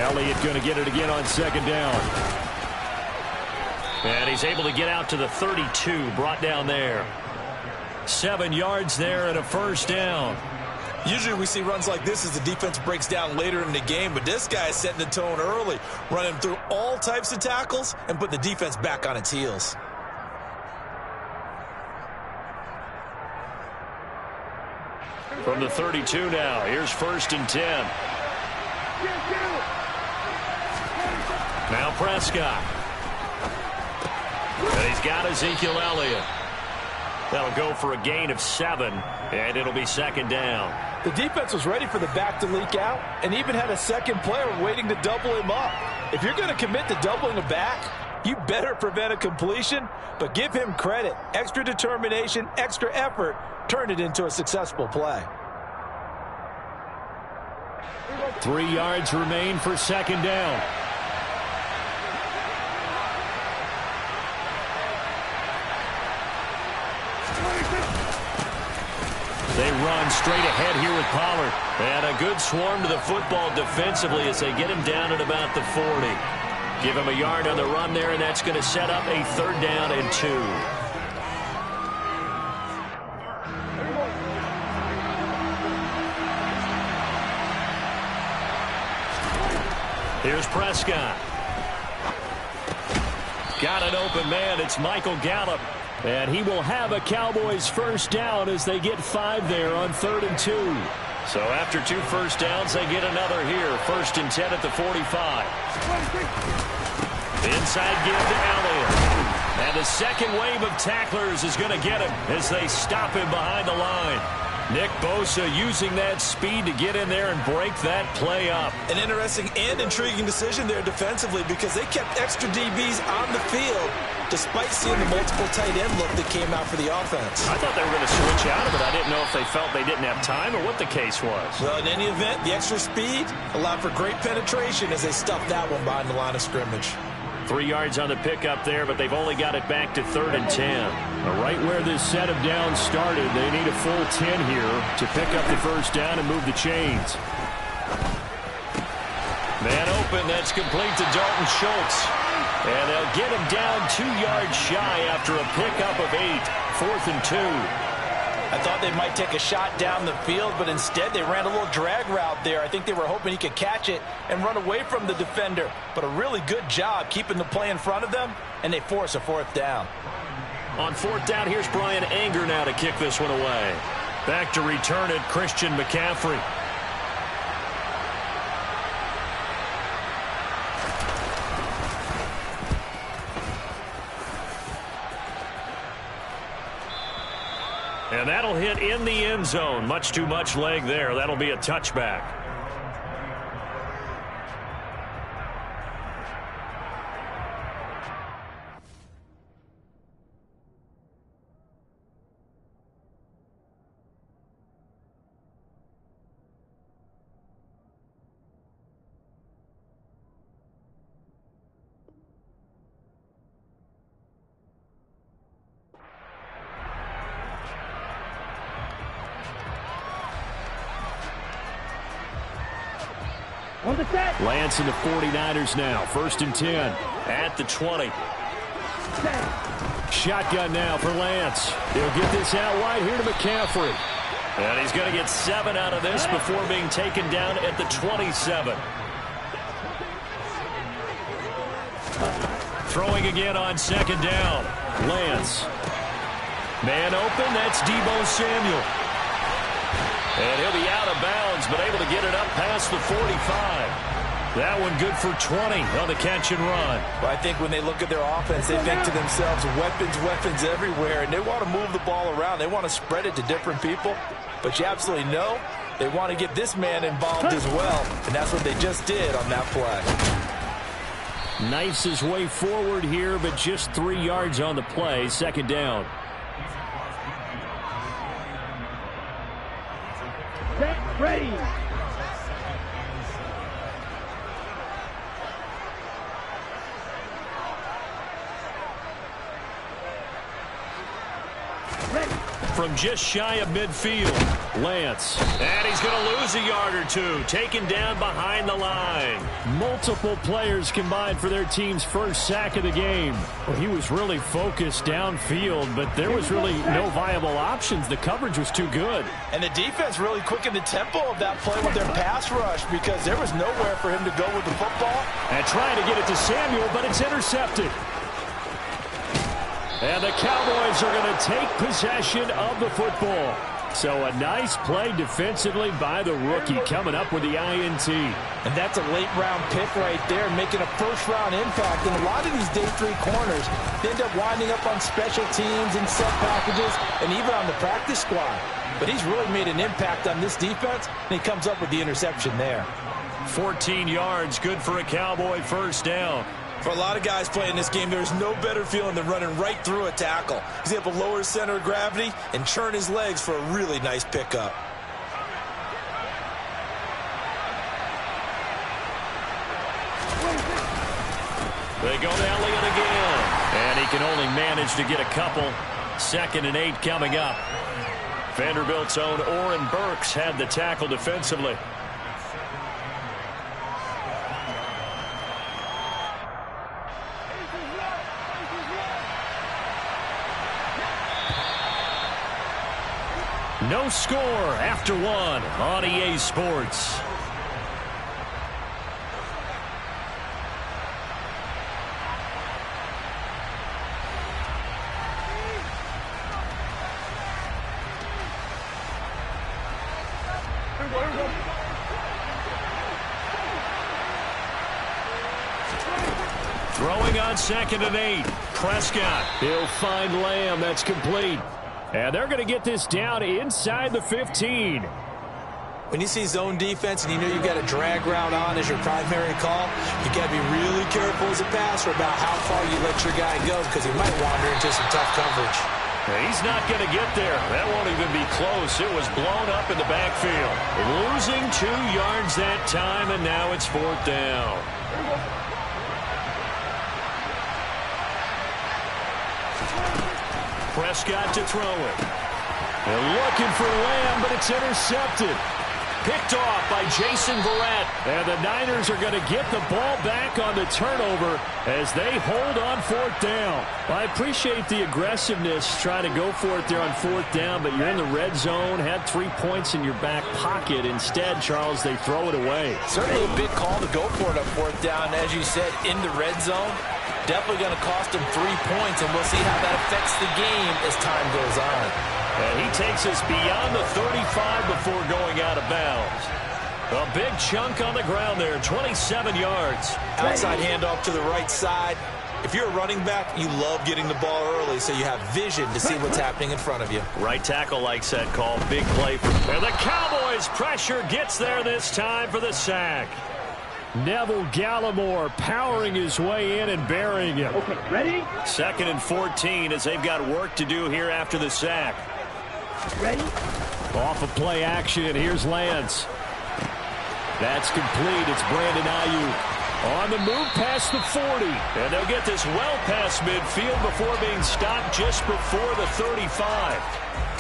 Elliott going to get it again on second down. And he's able to get out to the 32, brought down there. 7 yards there and a first down. Usually we see runs like this as the defense breaks down later in the game, but this guy is setting the tone early, running through all types of tackles and putting the defense back on its heels. From the 32 now, here's first and 10. Now Prescott. And he's got Ezekiel Elliott. That'll go for a gain of 7, and it'll be second down. The defense was ready for the back to leak out and even had a second player waiting to double him up. If you're going to commit to doubling a back, you better prevent a completion, but give him credit. Extra determination, extra effort, turned it into a successful play. 3 yards remain for second down. They run straight ahead here with Pollard. And a good swarm to the football defensively as they get him down at about the 40. Give him a yard on the run there, and that's going to set up a third down and 2. Here's Prescott. Got an open man. It's Michael Gallup. And he will have a Cowboys first down as they get 5 there on 3rd and 2. So after 2 first downs, they get another here. First and 10 at the 45. Inside give to Elliott. And the second wave of tacklers is going to get him as they stop him behind the line. Nick Bosa using that speed to get in there and break that play up. An interesting and intriguing decision there defensively because they kept extra DBs on the field despite seeing the multiple tight end look that came out for the offense. I thought they were going to switch out of it. I didn't know if they felt they didn't have time or what the case was. Well, in any event, the extra speed allowed for great penetration as they stuffed that one behind the line of scrimmage. 3 yards on the pickup there, but they've only got it back to 3rd and 10. Right where this set of downs started, they need a full 10 here to pick up the first down and move the chains. Man open, that's complete to Dalton Schultz. And they'll get him down 2 yards shy after a pickup of 8. 4th and 2. I thought they might take a shot down the field, but instead they ran a little drag route there. I think they were hoping he could catch it and run away from the defender. But a really good job keeping the play in front of them, and they force a 4th down. On 4th down, here's Brian Anger now to kick this one away. Back to return it, Christian McCaffrey. And that'll hit in the end zone. Much too much leg there. That'll be a touchback. Lance and the 49ers now. 1st and 10. At the 20. Shotgun now for Lance. He'll get this out wide here to McCaffrey. And he's going to get 7 out of this before being taken down at the 27. Throwing again on 2nd down. Lance. Man open, that's Deebo Samuel. And he'll be out of bounds, but able to get it up past the 45. That one good for 20 on the catch and run. Well, I think when they look at their offense, they think to themselves, weapons everywhere, and they want to move the ball around. They want to spread it to different people, but you absolutely know they want to get this man involved as well, and that's what they just did on that play. Knifes his way forward here, but just 3 yards on the play. Second down. Set, ready. From just shy of midfield, Lance. And he's going to lose a yard or two, taken down behind the line. Multiple players combined for their team's first sack of the game. Well, he was really focused downfield, but there was really no viable options. The coverage was too good. And the defense really quickened the tempo of that play with their pass rush because there was nowhere for him to go with the football. And trying to get it to Samuel, but it's intercepted. And the Cowboys are going to take possession of the football. So a nice play defensively by the rookie coming up with the INT. And that's a late-round pick right there, making a first-round impact. And a lot of these day 3 corners end up winding up on special teams and set packages and even on the practice squad. But he's really made an impact on this defense, and he comes up with the interception there. 14 yards, good for a Cowboy first down. For a lot of guys playing this game, there's no better feeling than running right through a tackle. He's able to lower his center of gravity and churn his legs for a really nice pickup. They go to Elliott again. And he can only manage to get a couple. 2nd and 8 coming up. Vanderbilt's own Oren Burks had the tackle defensively. No score after 1 on EA Sports. Throwing on 2nd and 8. Prescott. He'll find Lamb. That's complete. And they're going to get this down inside the 15. When you see zone defense and you know you've got a drag route on as your primary call, you got to be really careful as a passer about how far you let your guy go because he might wander into some tough coverage. He's not going to get there. That won't even be close. It was blown up in the backfield. Losing 2 yards that time, and now it's 4th down. Prescott to throw it. They're looking for Lamb, but it's intercepted. Picked off by Jason Verrett. And the Niners are going to get the ball back on the turnover as they hold on 4th down. I appreciate the aggressiveness trying to go for it there on 4th down, but you're in the red zone, had 3 points in your back pocket. Instead, Charles, they throw it away. Certainly a big call to go for it on 4th down. As you said, in the red zone. Definitely going to cost him 3 points, and we'll see how that affects the game as time goes on. And he takes us beyond the 35 before going out of bounds. A big chunk on the ground there, 27 yards. Outside handoff to the right side. If you're a running back, you love getting the ball early so you have vision to see what's happening in front of you. Right tackle likes that call. Big play. And the Cowboys' pressure gets there this time for the sack. Neville Gallimore powering his way in and burying him. Okay, ready? 2nd and 14 as they've got work to do here after the sack. Ready? Off of play action, here's Lance. That's complete. It's Brandon Ayuk. On the move past the 40. And they'll get this well past midfield before being stopped just before the 35.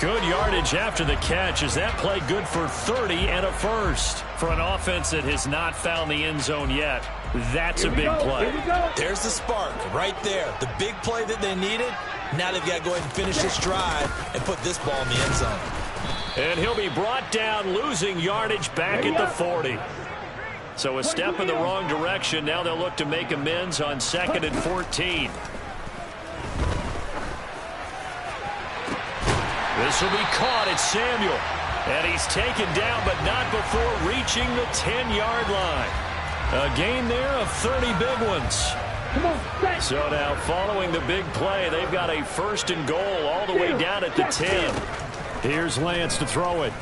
Good yardage after the catch. Is that play good for 30 and a first? For an offense that has not found the end zone yet, that's a big play. There's the spark right there. The big play that they needed. Now they've got to go ahead and finish this drive and put this ball in the end zone. And he'll be brought down, losing yardage back at the 40. So a step in the wrong direction. Now they'll look to make amends on 2nd and 14. This will be caught. It's Samuel. And he's taken down, but not before reaching the 10-yard line. A gain there of 30 big ones. Come on, set. So now following the big play, they've got a 1st and goal all the way down at the 10. Here's Lance to throw it.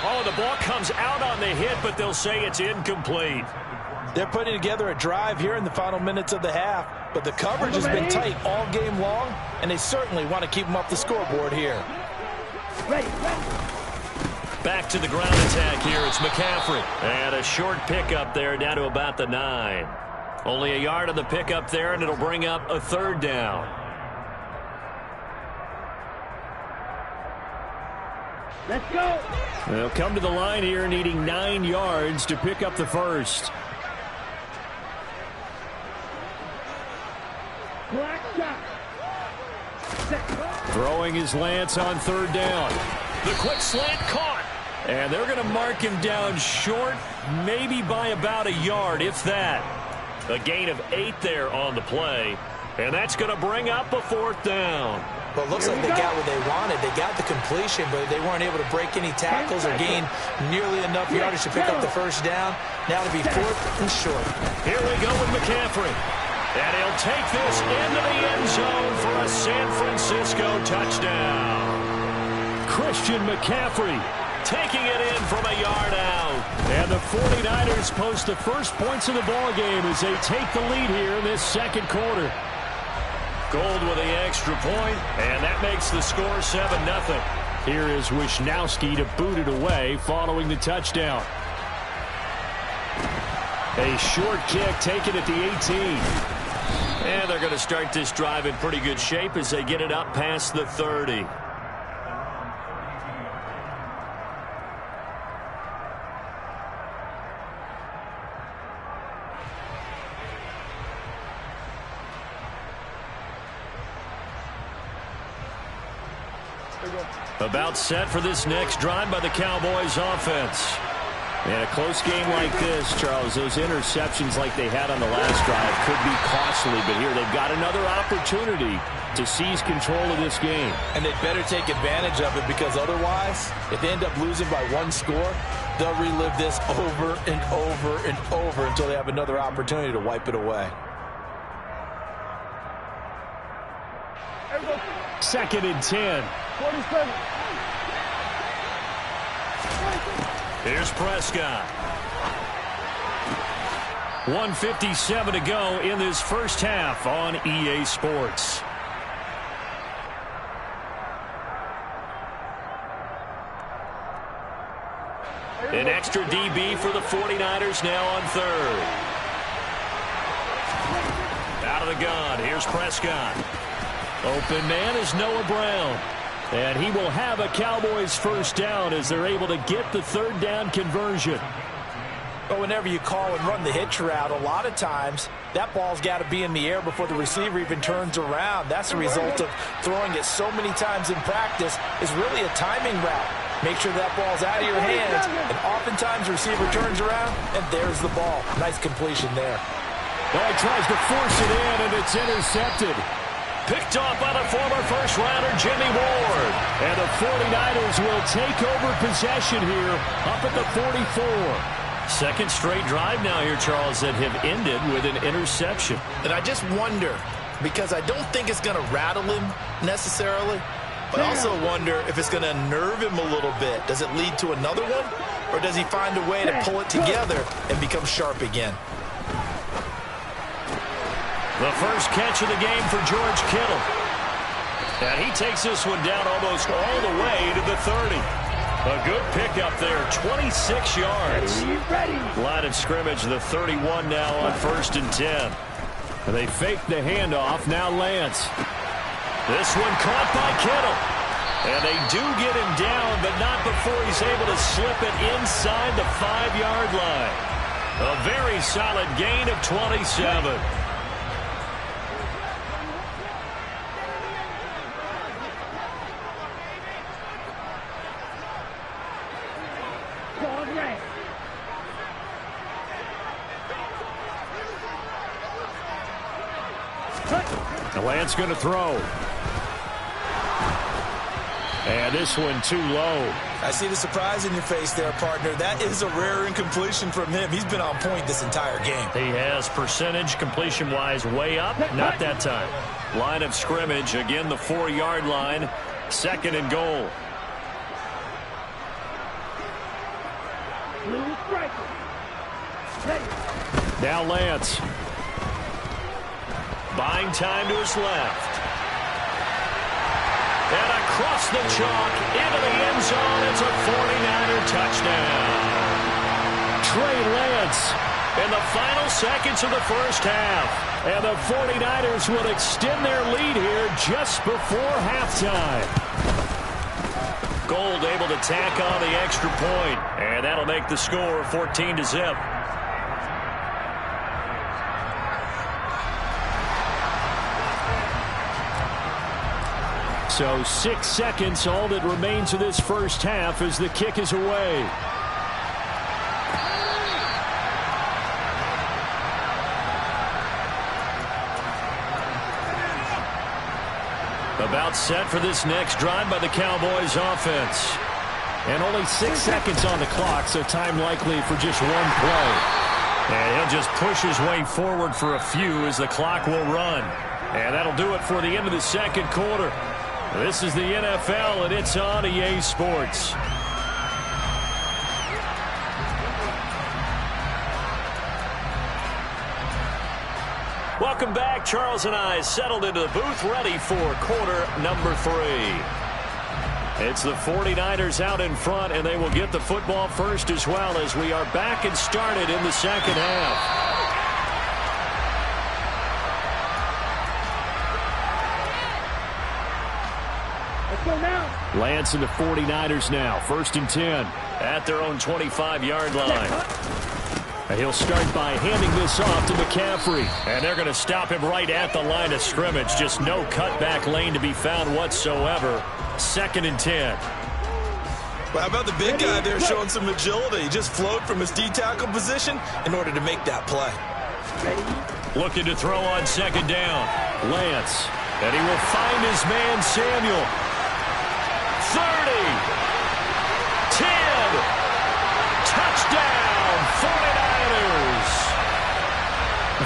Oh, the ball comes out on the hit, but they'll say it's incomplete. They're putting together a drive here in the final minutes of the half, but the coverage has been tight all game long, and they certainly want to keep them off the scoreboard here. Ready. Back to the ground attack here. It's McCaffrey. And a short pickup there down to about the 9. Only a yard on the pickup there, and it'll bring up a 3rd down. Let's go. They'll come to the line here needing 9 yards to pick up the first. Black shot. Set. Throwing his Lance on 3rd down. The quick slant caught. And they're going to mark him down short, maybe by about a yard, if that. A gain of 8 there on the play. And that's going to bring up a 4th down. Well, it looks like they got what they wanted. They got the completion, but they weren't able to break any tackles or gain nearly enough yardage to pick up the 1st down. Now it'll be 4th and short. Here we go with McCaffrey. And he'll take this into the end zone for a San Francisco touchdown. Christian McCaffrey taking it in from a yard out. And the 49ers post the first points of the ballgame as they take the lead here in this 2nd quarter. Gold with the extra point, and that makes the score 7-0. Here is Wisnowski to boot it away following the touchdown. A short kick taken at the 18. And they're going to start this drive in pretty good shape as they get it up past the 30. About set for this next drive by the Cowboys offense. In a close game like this, Charles, those interceptions like they had on the last drive could be costly, but here they've got another opportunity to seize control of this game. And they'd better take advantage of it, because otherwise, if they end up losing by 1 score, they'll relive this over and over and over until they have another opportunity to wipe it away. 2nd and 10. 47. Here's Prescott. 1:57 to go in this first half on EA Sports. An extra DB for the 49ers now on 3rd. Out of the gun, here's Prescott. Open man is Noah Brown. And he will have a Cowboys 1st down as they're able to get the 3rd down conversion. But whenever you call and run the hitch route, a lot of times that ball's got to be in the air before the receiver even turns around. That's the result of throwing it so many times in practice. Is really a timing route. Make sure that ball's out of your hands, and oftentimes the receiver turns around, and there's the ball. Nice completion there. Well, he tries to force it in, and it's intercepted. Picked off by the former first-rounder Jimmy Ward. And the 49ers will take over possession here up at the 44. 2nd straight drive now here, Charles, that have ended with an interception. And I just wonder, because I don't think it's going to rattle him necessarily, but I also wonder if it's going to unnerve him a little bit. Does it lead to another one? Or does he find a way to pull it together and become sharp again? The first catch of the game for George Kittle. And he takes this one down almost all the way to the 30. A good pickup there, 26 yards. Line of scrimmage, the 31 now on 1st and 10. And they fake the handoff, now Lance. This one caught by Kittle. And they do get him down, but not before he's able to slip it inside the 5-yard line. A very solid gain of 27. Lance going to throw. And this one too low. I see the surprise in your face there, partner. That is a rare incompletion from him. He's been on point this entire game. He has percentage completion-wise way up. Not that time. Line of scrimmage, again the 4-yard line. 2nd and goal. Now Lance. Buying time to his left. And across the chalk, into the end zone. It's a 49er touchdown. Trey Lance in the final seconds of the first half. And the 49ers will extend their lead here just before halftime. Gold able to tack on the extra point. And that'll make the score 14-0. So 6 seconds, all that remains of this first half as the kick is away. About set for this next drive by the Cowboys offense. And only 6 seconds on the clock, so time likely for just one play. And he'll just push his way forward for a few as the clock will run. And that'll do it for the end of the second quarter. This is the NFL, and it's on EA Sports. Welcome back. Charles and I settled into the booth, ready for quarter number 3. It's the 49ers out in front, and they will get the football first as well as we are back and started in the second half. Lance and the 49ers now. 1st and 10 at their own 25-yard line. And he'll start by handing this off to McCaffrey. And they're going to stop him right at the line of scrimmage. Just no cutback lane to be found whatsoever. 2nd and 10. Well, how about the big guy there showing some agility? He just flowed from his D-tackle position in order to make that play. Looking to throw on 2nd down. Lance. And he will find his man Samuel. 30, 10, touchdown, 49ers.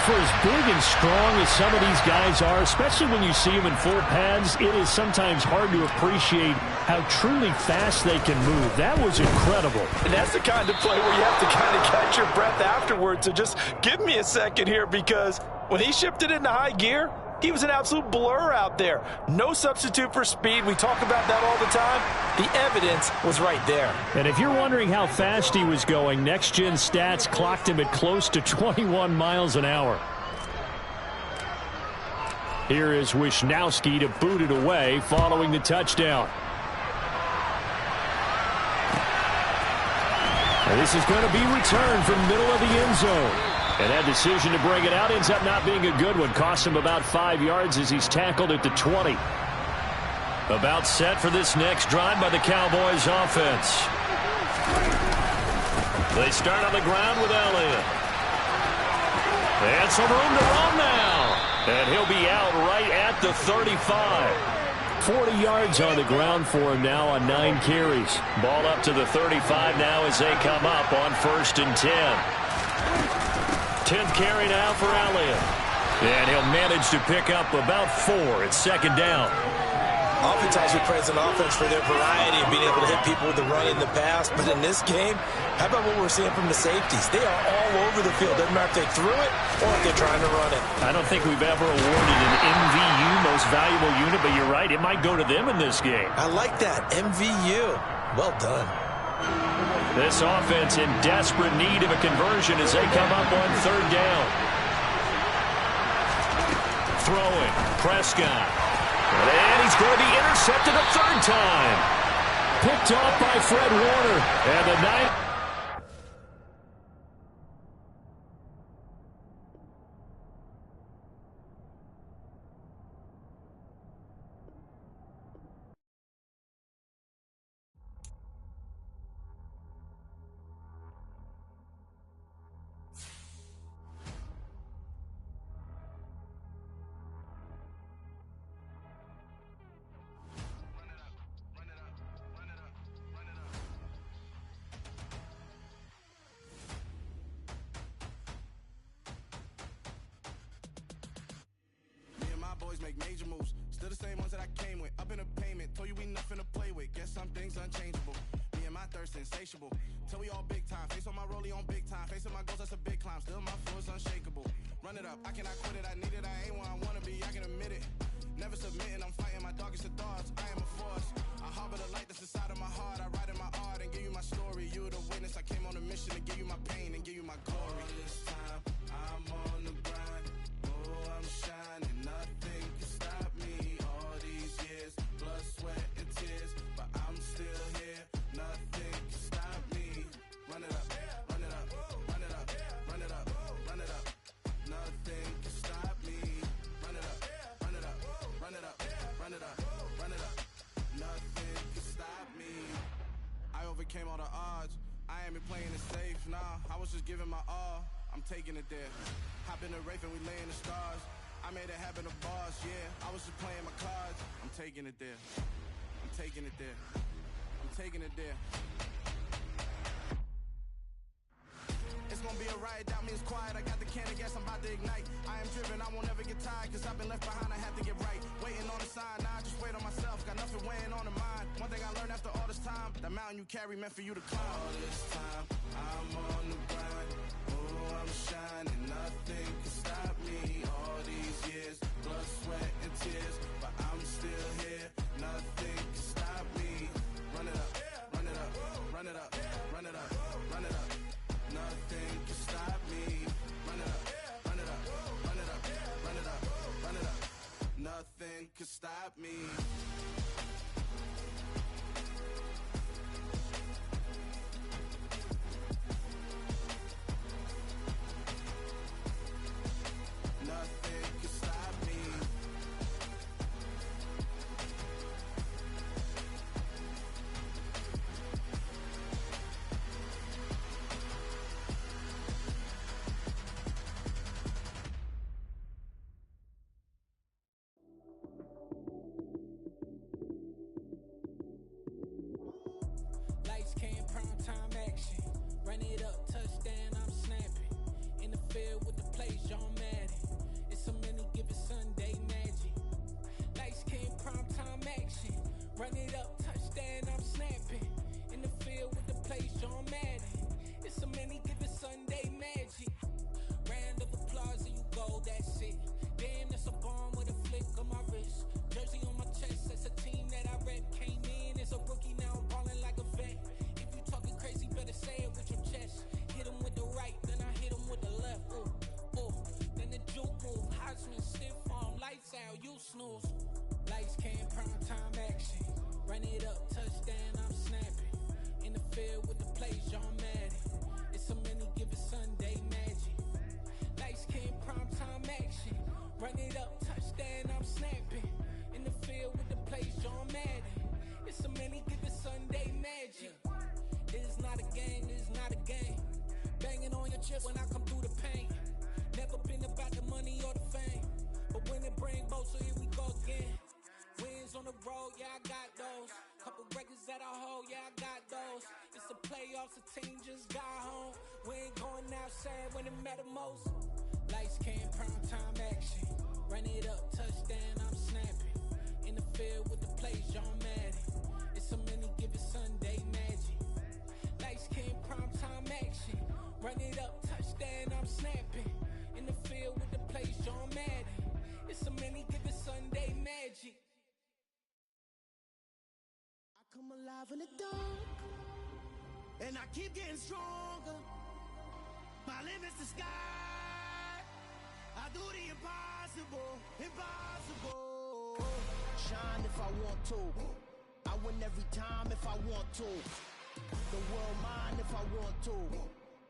For as big and strong as some of these guys are, especially when you see them in full pads, it is sometimes hard to appreciate how truly fast they can move. That was incredible. And that's the kind of play where you have to kind of catch your breath afterwards. So just give me a second here, because when he shifted into high gear, he was an absolute blur out there. No substitute for speed. We talk about that all the time. The evidence was right there. And if you're wondering how fast he was going, next-gen stats clocked him at close to 21 miles an hour. Here is Wisnowski to boot it away following the touchdown. And this is going to be returned from middle of the end zone. And that decision to bring it out ends up not being a good one. Cost him about 5 yards as he's tackled at the 20. About set for this next drive by the Cowboys offense. They start on the ground with Elliott. And some room to run now. And he'll be out right at the 35. 40 yards on the ground for him now on 9 carries. Ball up to the 35 now as they come up on 1st and 10. 10th carry now for Elliott. And he'll manage to pick up about 4 at 2nd down. Oftentimes we praise an offense for their variety and being able to hit people with the run in the pass. But in this game, how about what we're seeing from the safeties? They are all over the field. Doesn't matter if they threw it or if they're trying to run it. I don't think we've ever awarded an MVU, most valuable unit, but you're right. It might go to them in this game. I like that. MVU. Well done. This offense in desperate need of a conversion as they come up on 3rd down. Throwing. Prescott. And he's going to be intercepted a 3rd time. Picked off by Fred Warner. And the 9. make major moves. Still the same ones that I came with. Up in a payment, told you we nothing to play with. Guess some things unchangeable. Me and my thirst insatiable. Till we all big time. Face on my rollie on big time. Facing my goals, that's a big climb. Still my flow is unshakable. Run it up, I cannot quit it. I need it, I ain't where I wanna be, I can admit it. Never submitting, I'm fighting my darkest of thoughts. I am a force. I harbor the light that's inside of my heart. I write in my art and give you my story. You the witness. I came on a mission to give you my pain and give you my glory. All this time, I'm on the grind. Oh, I'm shining. Nothing can stop me. All these years, blood, sweat, and tears. But I'm still here. Nothing can stop me. Run it up, run it up, run it up, run it up, run it up. Nothing can stop me. Run it up, run it up, run it up, run it up, run it up. Nothing can stop me. I overcame all the odds. I ain't been playing it safe, nah. I was just giving my all. I'm taking it there. Hop in the Wraith and we lay in the stars. I made it happen to boss, yeah. I was just playing my cards. I'm taking it there. I'm taking it there. I'm taking it there. It's gonna be a riot, doubt me it's quiet. I got the can of gas, I'm about to ignite. I am driven, I won't ever get tired. Cause I've been left behind, I have to get right. Waiting on the sign, now I just wait on myself. Got nothing weighing on the mind. One thing I learned after all this time, the mountain you carry meant for you to climb. All this time, I'm on the grind. Oh, I'm shining, nothing can stop me. All these years, blood, sweat, and tears. But I'm still here, nothing can stop me. Run it up, run it up, run it up, run it up, run it up. Nothing can stop me. Run it up, run it up, run it up, run it up, run it up. Nothing can stop me. Nothing can stop me. Lights, cam, prime time action. Run it up, touchdown, I'm snapping. In the field with the plays, John Madden. It's so many given Sunday magic. Lights, cam, prime time action. Run it up, touchdown, I'm snapping. In the field with the plays, John Madden. It's so many given Sunday magic. Round of applause and you go, that's it. Damn, that's a bomb with a flick on my wrist. Jersey on my chest, that's a team that I rep. Came in as a rookie, now I'm ballin' like a vet. If you talking crazy, better say it with your chest. Hit him with the right, then I hit him with the left. Ooh, ooh, then the juke move. Heisman, stiff arm, lights out, you snooze. Lights, cam, prime time action. Run it up, touchdown, I'm snapping. In the field with the plays, John Madden. It's so many given Sunday magic. Lights, cam, prime time action. Run it up, touchdown, I'm snapping. In the field with the plays, John Madden. It's so many given Sunday magic. It is not a game, it is not a game. Banging on your chest when I come through the pain. Never been about the money or the fame. But when it bring both, so here we go again. Wins on the road, yeah, I got those. Couple records that I hold, yeah, I got those. It's the playoffs, the team just got home. We ain't going outside when it matter most. Lights, cam, prime time action. Run it up, touchdown, I'm snapping. In the field with the plays, John Madden. It's so many given Sunday magic. Lights, cam, prime time action. Run it up, touchdown, I'm snapping. In the field with the plays, John Madden. It's so many given Sunday magic. I come alive in the dark, and I keep getting stronger. My limit's the sky. I do the impossible, impossible. Shine if I want to. I win every time if I want to. The world mine if I want to.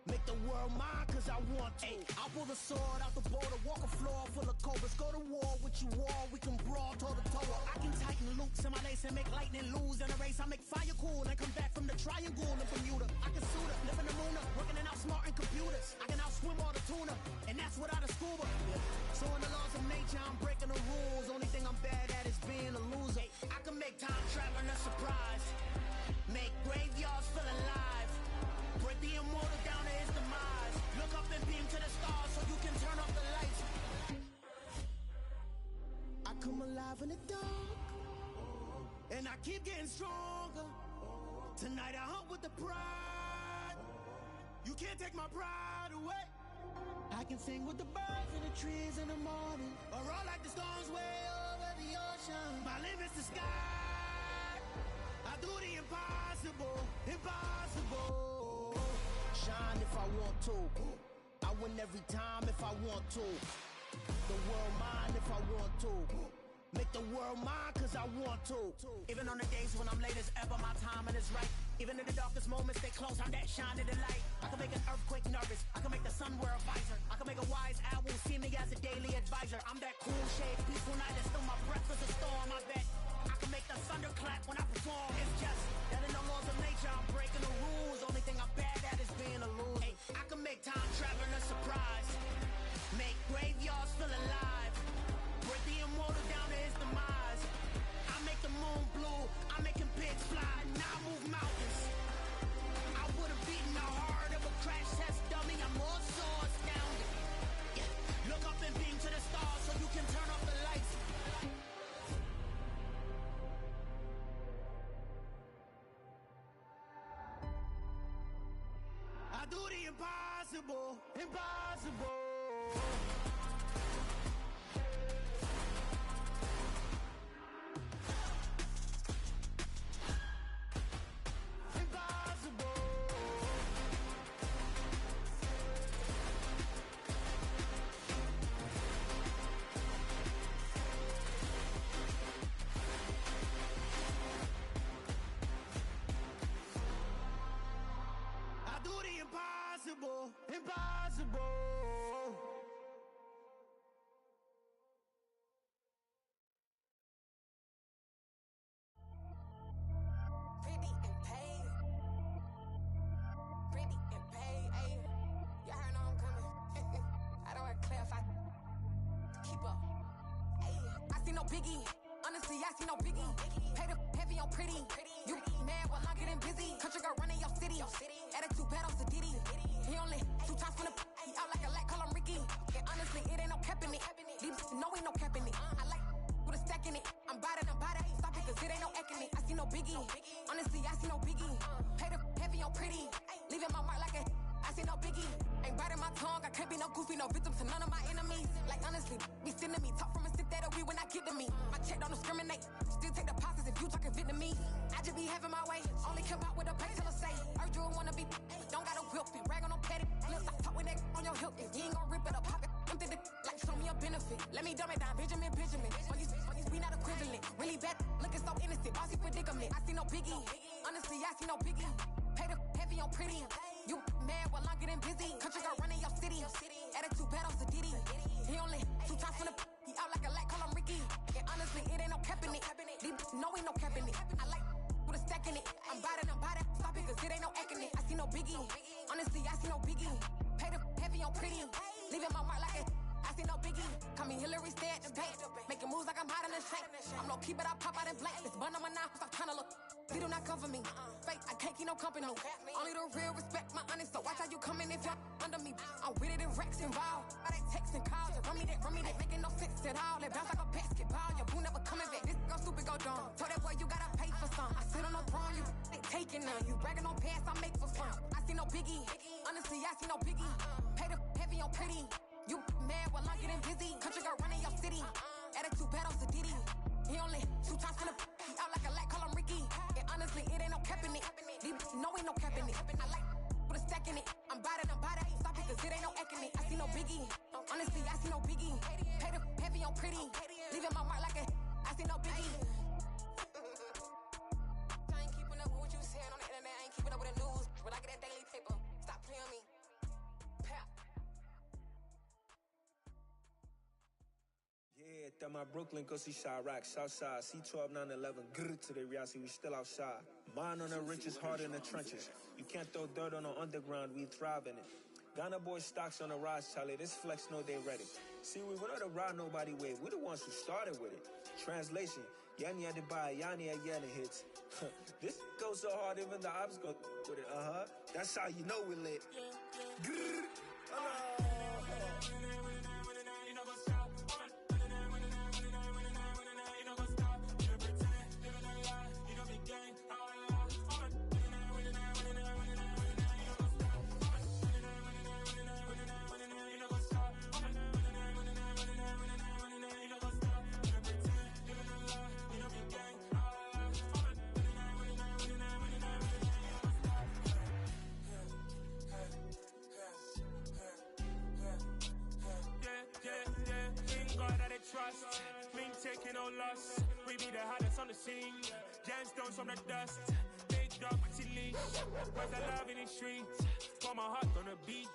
Make the world mine cause I want to. I pull the sword out the border, walk a floor full of cobras. Go to war with you all, we can brawl toe to toe. I can tighten loops in my lace and make lightning lose in a race. I make fire cool and come back from the triangle in Bermuda. I can suit up, live in the moon up, working and outsmarting computers. I can outswim all the tuna, and that's without a scuba. So in the laws of nature, I'm breaking the rules. Only thing I'm bad at is being a loser. I can make time traveling a surprise, make graveyards feel alive, break the immortal down to his demise. Look up and beam to the stars so you can turn off the lights. I come keep getting stronger. Tonight I hunt with the pride. You can't take my pride away. I can sing with the birds in the trees in the morning, or roll like the storms way over the ocean. My limit's the sky. I do the impossible, impossible. Shine if I want to. I win every time if I want to. The world mine if I want to. Make the world mine cause I want to. Even on the days when I'm late as ever, my timing is right. Even in the darkest moments, they close, I'm that shine in the light. I can make an earthquake nervous, I can make the sun wear a visor. I can make a wise owl see me as a daily advisor. I'm that cool shade, peaceful night, and still my breath is a storm. I bet I can make the thunder clap when I perform. It's just that in the laws of nature, I'm breaking the rules. Only thing I'm bad at is being a loser. Hey, I can make time travel a surprise, make graveyards feel alive, break the immortal down to his demise. I make the moon blue, I'm making pigs fly, now I move mountains. I would've beaten the heart of a crash test dummy, I'm more so astounded. Yeah. Look up and beam to the stars so you can turn off the lights. I do the impossible, impossible. Impossible, impossible. Pretty and paid. Pretty and paid, ayy. Y'all heard know I'm coming. I don't want to clarify. Keep up. Ayy. I see no biggie. Honestly, I see no biggie. Pay the heavy on pretty. You mad while I'm getting busy. Country girl running your city. Attitude bad on Sadiddy. He only 2 times from the he out like a lack, call him Ricky. And honestly, it ain't no cap in it. These know ain't no cap in it. I like with a stack in it. I'm bad at stop it cause it ain't no eck in it. I see no biggie. Honestly, I see no biggie. Pay the heavy on pretty. Leaving my mark like a I see no biggie. Ain't biting my tongue. I can't be no goofy, no victim to none of my enemies. Like honestly, be sending me talk from a sip that'll be when I get to me. My check don't discriminate. Still take deposits if you talking Vietnamese. I just be having my way. Only come out with a pay till I say. Urge you wanna be. Don't got a whip and rag on no petty. Lips, I talk with that on your hip. If you ain't gon' rip it up, pop it. Empty the like show me a benefit. Let me dumb it down, Benjamin. All you we not equivalent. Really bad, looking so innocent. Bossy predicament. I see no biggie. Honestly, I see no biggie. Pay the heavy on pretty. You mad while I'm getting busy. Country girl running your city. Attitude bad on Sadiddy. He only 2 times from the he out like a lack, call him Ricky. And honestly, it ain't no cap in it. These know ain't no cap in it. I like with a stack in it. I'm bad at stop it cause it ain't no eck in it. I see no biggie. Honestly, I see no biggie. Pay the heavy on pretty. Leaving my mark like a I see no biggie. Call me Hillary, stay at the bank. Making moves like I'm hiding in the shank. I'm low key, but I pop out in blank. This bun on my knife, stop trying to look. They do not cover me. Fake, I can't keep no company. Only the real respect my honest. So watch how you coming if you're under me. I'm with it in Rex involved. I they text and call. Just run me that. Making no sense at all. They bounce like a basketball. Your boo never coming back. This go stupid, go dumb. Told that boy you gotta pay for some. I sit on no throne, you ain't taking none. You bragging on pants, I make for fun. I see no biggie. Honestly, I see no biggie. Pay the heavy on pretty. You mad while I'm getting busy. Country girl running your city. Attitude bad on Sadiddy. He only 2 times from the he out like a lack, call him Ricky. And honestly, it ain't no cap in it. These know ain't no cap in it. I like with a stack in it. I'm bad at stop it cause it ain't no eck in it. I see no biggie. Honestly, I see no biggie. Pay the heavy on pretty. Leaving my mark like a I see no biggie. I ain't keeping up with what you saying on the internet. I ain't keeping up with the news. But I get that daily paper. Stop playing me. Yeah, that my Brooklyn, go see Chirac, Southside, C12, 911, grrr to the reality, we still outside. Mine on the riches, hard in the trenches. You can't throw dirt on the underground, we thrive in it. Ghana boys stocks on the rise, Charlie, this flex know they ready. See, we went on the ride nobody way, we the ones who started with it. Translation, Yani had to buy, Yani had yelling hits. This goes so hard, even the ops go with it, That's how you know we lit. Grrr, taking no loss. We be the hottest on the scene. Gemstones from the dust. Big dog, pretty leash. Where's the love in the streets? Pour my heart on the beat.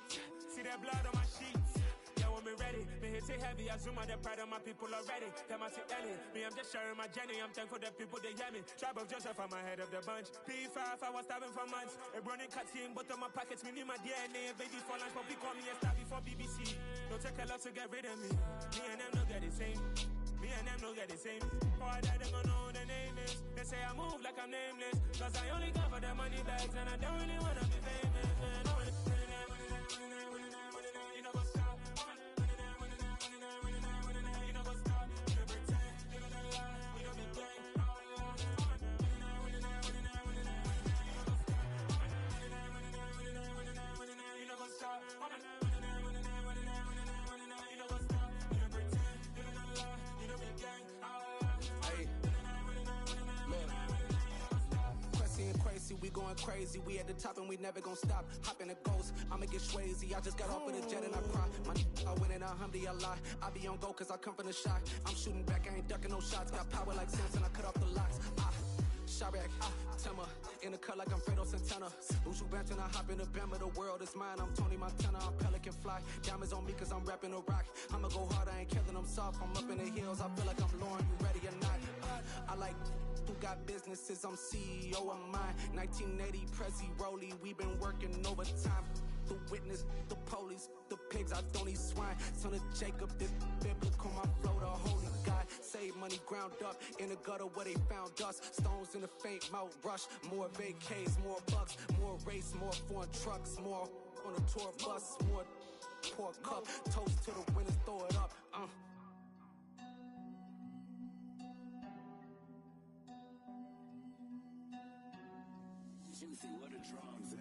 See that blood on my sheets. Yeah, when me ready, me hit it heavy. I zoom out the pride of my people already. Them I see Ellie. Me, I'm just sharing my journey. I'm thankful that people they hear me. Tribe of Joseph, I'm ahead of the bunch. P5, I was starving for months. A running cut team, but on my pockets, me need my DNA. Baby for lunch, but we call me a star before BBC. Don't take a lot to get rid of me. Me and them don't get the same. Me and them don't get the same. For I die, they gon' know who the name is. They say I move like I'm nameless. Cause I only come for the money bags. And I don't really wanna be famous. Man. You know what's up? You know what's up? You don't pretend. You don't lie. We don't be gang. You know what's up? Crazy, we going crazy. We at the top and we never gon' stop. Hop in a ghost, I'ma get swayzy. I just got off of the jet and I cry. I win in a Humvee, I lie. I be on go cause I come from the shot. I'm shooting back, I ain't ducking no shots. Got power like Samson, I cut off the locks. Chirac, Timmer, in the cut like I'm Fredo Santana. Uju Banton, I hop in the Bama, the world is mine. I'm Tony Montana, I'm Pelican Fly. Diamonds on me cause I'm rapping a rock. I'ma go hard, I ain't killing them soft. I'm up in the hills, I feel like I'm Lauren, you ready or not? I like who got businesses, I'm CEO of mine. 1980 Prezi Rolly, we been working overtime. The witness, the police, the pigs, I don't eat swine. Son of Jacob, this biblical, my flow, the holy God. Save money ground up in the gutter where they found us. Stones in the faint mouth rush. More vacays, more bucks, more race, more foreign trucks, more on a tour bus, more pour cup. Toast to the winners, throw it up. Juicy, what a drums at.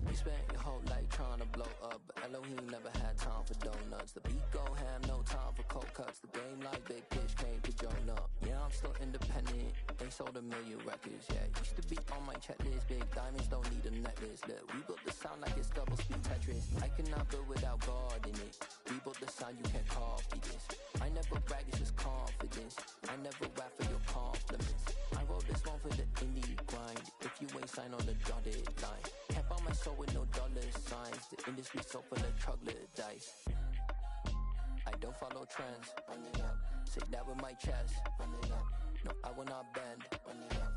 You spent your whole life trying to blow up, but Elohim never had time for donuts. The beat go ham, no time for cold cuts. The game like Big Pitch came to join up. Yeah, I'm still independent, ain't sold a million records yet. Used to be on my checklist, big diamonds don't need a necklace. Look, we built the sound like it's double speed Tetris. I cannot build without God in it. We built the sound, you can't copy this. I never brag, it's just confidence. I never rap for your compliments. I wrote this one for the indie grind. If you ain't signed on the dotted line, can't buy my soul with no dollar signs. The industry so full of troglodytes. I don't follow trends. Run it up. Say that with my chest. Run it up. No, I will not bend. Run it up.